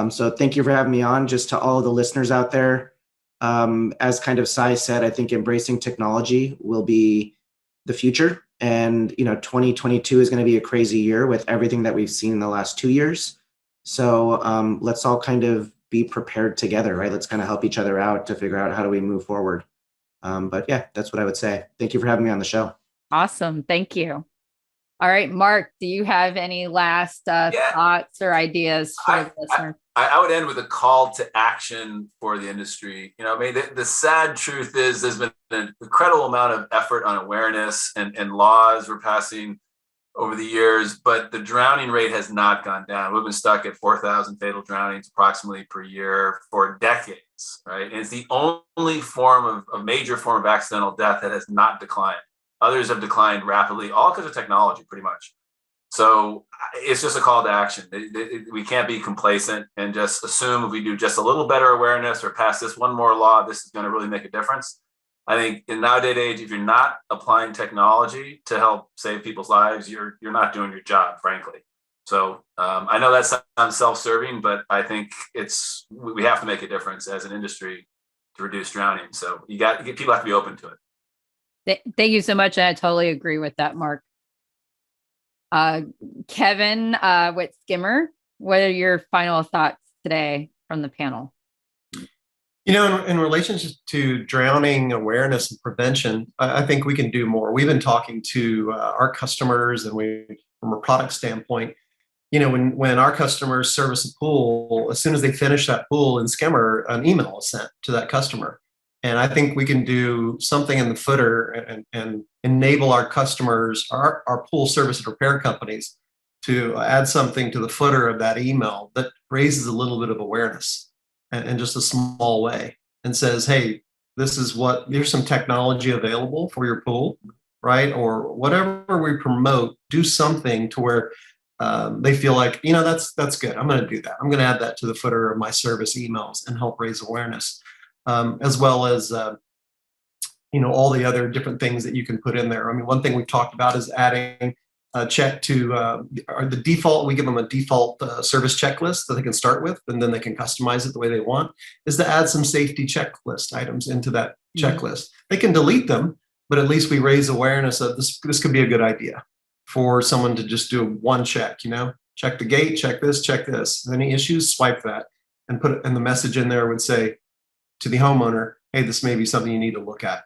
So thank you for having me on. Just to all the listeners out there, as kind of Sai said, I think embracing technology will be the future, and 2022 is going to be a crazy year with everything that we've seen in the last 2 years. So let's all kind of be prepared together, right? Let's kind of help each other out to figure out how do we move forward. But yeah, that's what I would say. Thank you for having me on the show.
Awesome. Thank you. All right, Mark, do you have any last thoughts or ideas for the listener?
I would end with a call to action for the industry. The sad truth is there's been an incredible amount of effort on awareness and laws we're passing over the years, but the drowning rate has not gone down. We've been stuck at 4,000 fatal drownings approximately per year for decades, right? And it's the only major form of accidental death that has not declined. Others have declined rapidly, all because of technology, pretty much. So it's just a call to action. We can't be complacent and just assume if we do just a little better awareness or pass this one more law, this is going to really make a difference. I think in nowadays age, if you're not applying technology to help save people's lives, you're not doing your job, frankly. So I know that sounds self-serving, but I think we have to make a difference as an industry to reduce drowning. So people have to be open to it.
Thank you so much. And I totally agree with that, Mark. Kevin with Skimmer, what are your final thoughts today from the panel?
In relationship to drowning awareness and prevention, I think we can do more. We've been talking to our customers, and from a product standpoint, when our customers service a pool, as soon as they finish that pool in Skimmer, an email is sent to that customer. And I think we can do something in the footer and enable our customers, our pool service and repair companies, to add something to the footer of that email that raises a little bit of awareness in just a small way and says, hey, here's some technology available for your pool, right? Or whatever we promote, do something to where they feel like, that's good. I'm going to do that. I'm going to add that to the footer of my service emails and help raise awareness. As well as, all the other different things that you can put in there. I mean, one thing we've talked about is adding a check to the default. We give them a default service checklist that they can start with, and then they can customize it the way they want, is to add some safety checklist items into that checklist. They can delete them, but at least we raise awareness of this could be a good idea for someone to just do one check, check the gate, check this. Any issues, swipe that and put it, and the message in there would say to the homeowner, hey, this may be something you need to look at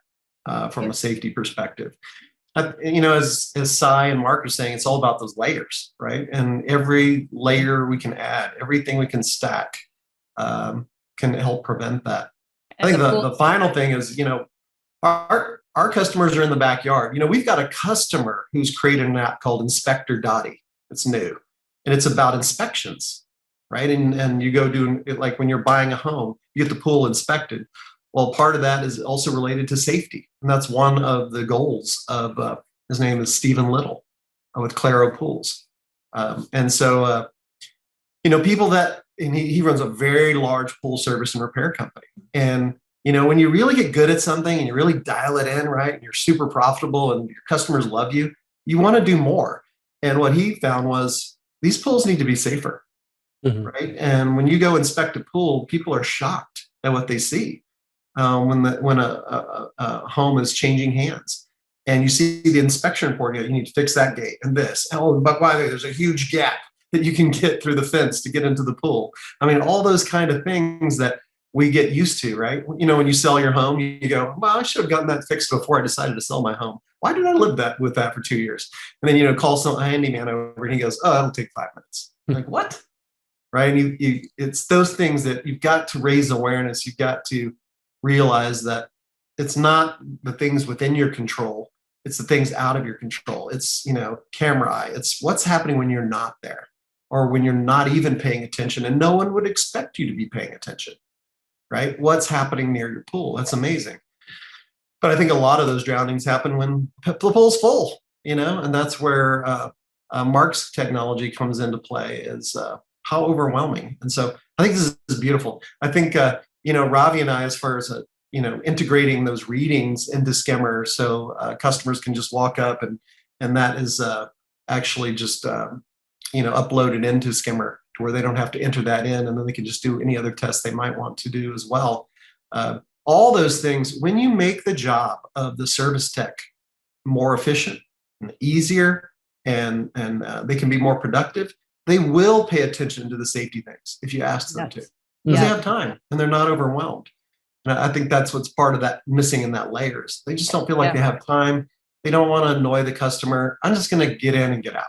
from a safety perspective. As Sai and Mark are saying, it's all about those layers, right? And every layer we can add, everything we can stack can help prevent that. I think the final thing is, our customers are in the backyard. We've got a customer who's created an app called Inspector Dotty. It's new, and it's about inspections. Right. And you go do it like when you're buying a home, you get the pool inspected. Well, part of that is also related to safety. And that's one of the goals of his name is Stephen Little with Claro Pools. And so, people and he runs a very large pool service and repair company. And, when you really get good at something and you really dial it in, right, and you're super profitable and your customers love you, you want to do more. And what he found was these pools need to be safer. Right. And when you go inspect a pool, people are shocked at what they see when a home is changing hands. And you see the inspection report, you need to fix that gate and this. Oh, but by the way, there's a huge gap that you can get through the fence to get into the pool. I mean, all those kind of things that we get used to, right? You know, when you sell your home, you go, well, I should have gotten that fixed before I decided to sell my home. Why did I live with that for 2 years? And then, you know, call some handyman over and he goes, oh, it'll take 5 minutes. Like, what? Right? And it's those things that you've got to raise awareness. You've got to realize that it's not the things within your control. It's the things out of your control. It's, you know, Camereye. It's what's happening when you're not there or when you're not even paying attention and no one would expect you to be paying attention, right? What's happening near your pool? That's amazing. But I think a lot of those drownings happen when the pool's full, you know, and that's where Mark's technology comes into play is how overwhelming. And so I think this is beautiful. I think, you know, Ravi and I, as far as, you know, integrating those readings into Skimmer so customers can just walk up and that is actually just, you know, uploaded into Skimmer to where they don't have to enter that in and then they can just do any other tests they might want to do as well. All those things, when you make the job of the service tech more efficient and easier and they can be more productive, they will pay attention to the safety things if you ask them to. Because they have time and they're not overwhelmed. And I think that's what's part of that missing in that layers. They just don't feel like they have time. They don't want to annoy the customer. I'm just going to get in and get out,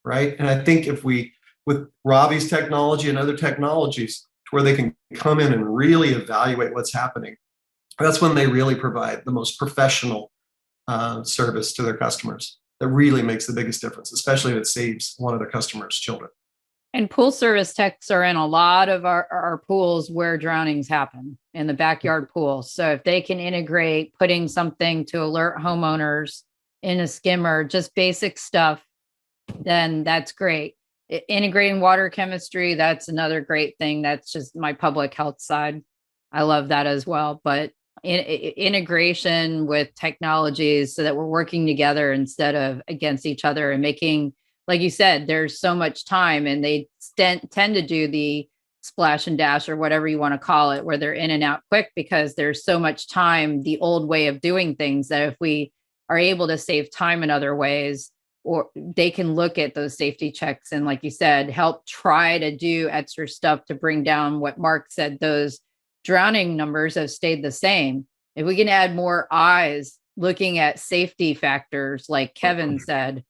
right? And I think if we, with Ravi's technology and other technologies, to where they can come in and really evaluate what's happening, that's when they really provide the most professional service to their customers. That really makes the biggest difference, especially if it saves one of their customers' children.
And pool service techs are in a lot of our pools where drownings happen in the backyard pools. So if they can integrate putting something to alert homeowners in a skimmer, just basic stuff, then that's great. Integrating water chemistry, that's another great thing. That's just my public health side. I love that as well. But integration with technologies so that we're working together instead of against each other and making, like you said, there's so much time and they tend to do the splash and dash or whatever you want to call it, where they're in and out quick because there's so much time, the old way of doing things, that if we are able to save time in other ways, or they can look at those safety checks and, like you said, help try to do extra stuff to bring down what Mark said, those drowning numbers have stayed the same. If we can add more eyes looking at safety factors, like Kevin said,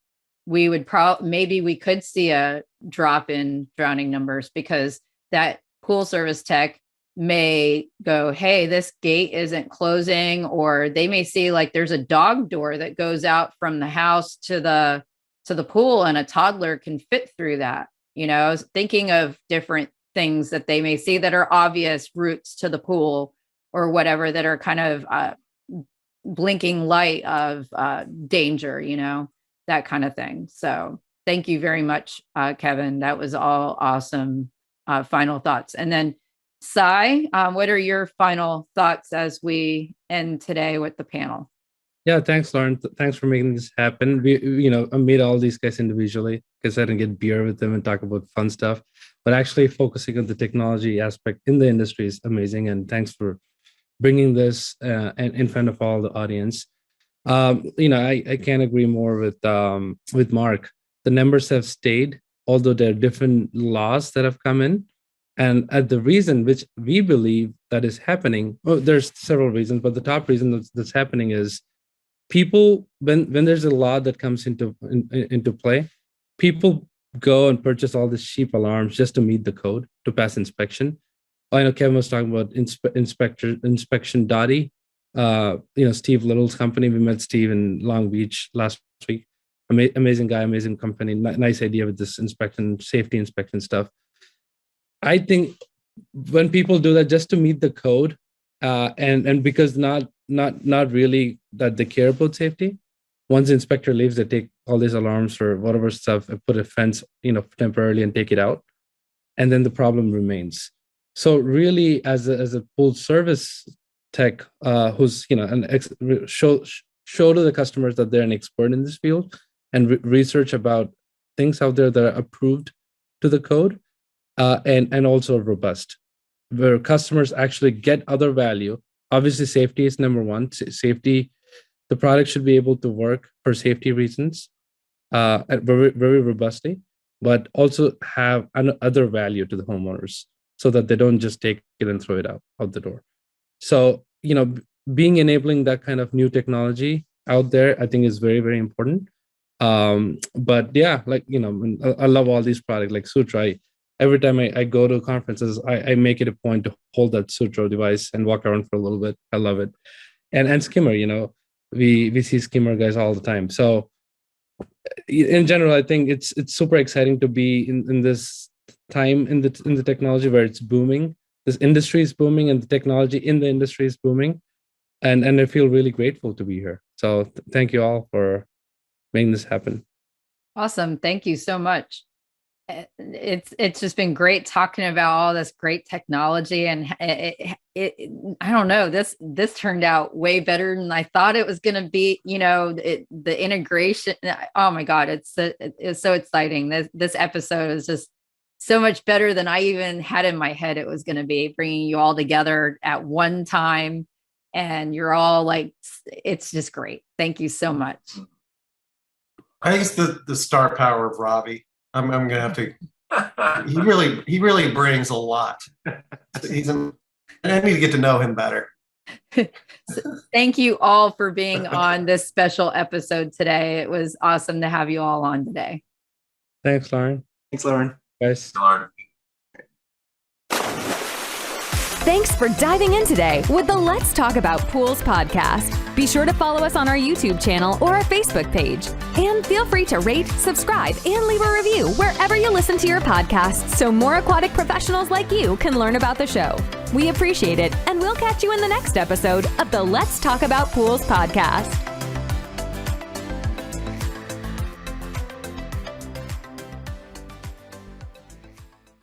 we would maybe we could see a drop in drowning numbers because that pool service tech may go, hey, this gate isn't closing, or they may see like there's a dog door that goes out from the house to the pool and a toddler can fit through that. You know, thinking of different things that they may see that are obvious routes to the pool or whatever, that are kind of blinking light of danger, you know, that kind of thing. So thank you very much, Kevin. That was all awesome. Final thoughts. And then Sai, what are your final thoughts as we end today with the panel?
Yeah, thanks, Lauren. Thanks for making this happen. I met all these guys individually because I didn't get beer with them and talk about fun stuff. But actually focusing on the technology aspect in the industry is amazing. And thanks for bringing this in front of all the audience. I can't agree more with Mark. The numbers have stayed, although there are different laws that have come in. And the reason which we believe that is happening, there's several reasons, but the top reason that's happening is people, when there's a law that comes into play, people go and purchase all these cheap alarms just to meet the code, to pass inspection. I know Kevin was talking about Inspection Dottie. Steve Little's company. We met Steve in Long Beach last week. Amazing guy, amazing company. Nice idea with this safety inspection stuff. I think when people do that just to meet the code, and because not really that they care about safety, once the inspector leaves, they take all these alarms or whatever stuff and put a fence, temporarily and take it out, and then the problem remains. So really, as a pool service tech, who's show to the customers that they're an expert in this field and research about things out there that are approved to the code, and also robust, where customers actually get other value. Obviously, safety is number one. Safety, the product should be able to work for safety reasons, very, very robustly, but also have other value to the homeowners. so that they don't just take it and throw it out the door. So, being enabling that kind of new technology out there, I think is very, very important. But yeah, I love all these products like Sutro. Every time I go to conferences, I make it a point to hold that Sutro device and walk around for a little bit. I love it. And Skimmer, we see Skimmer guys all the time. So in general, I think it's super exciting to be in this time in the technology where it's booming. This industry is booming and the technology in the industry is booming. And I feel really grateful to be here. So thank you all for making this happen.
Awesome. Thank you so much. It's just been great talking about all this great technology, and I don't know, this turned out way better than I thought it was going to be. The integration. Oh my God, it's so exciting. This episode is just so much better than I even had in my head it was going to be. Bringing you all together at one time, and you're all like, it's just great. Thank you so much.
I think it's the star power of Ravi. I'm gonna have to. He really brings a lot. I need to get to know him better.
Thank you all for being on this special episode today. It was awesome to have you all on today.
Thanks, Lauren.
Thanks, Lauren.
Guys.
Lauren.
Thanks for diving in today with the Let's Talk About Pools podcast. Be sure to follow us on our YouTube channel or our Facebook page. And feel free to rate, subscribe, and leave a review wherever you listen to your podcasts so more aquatic professionals like you can learn about the show. We appreciate it, and we'll catch you in the next episode of the Let's Talk About Pools podcast.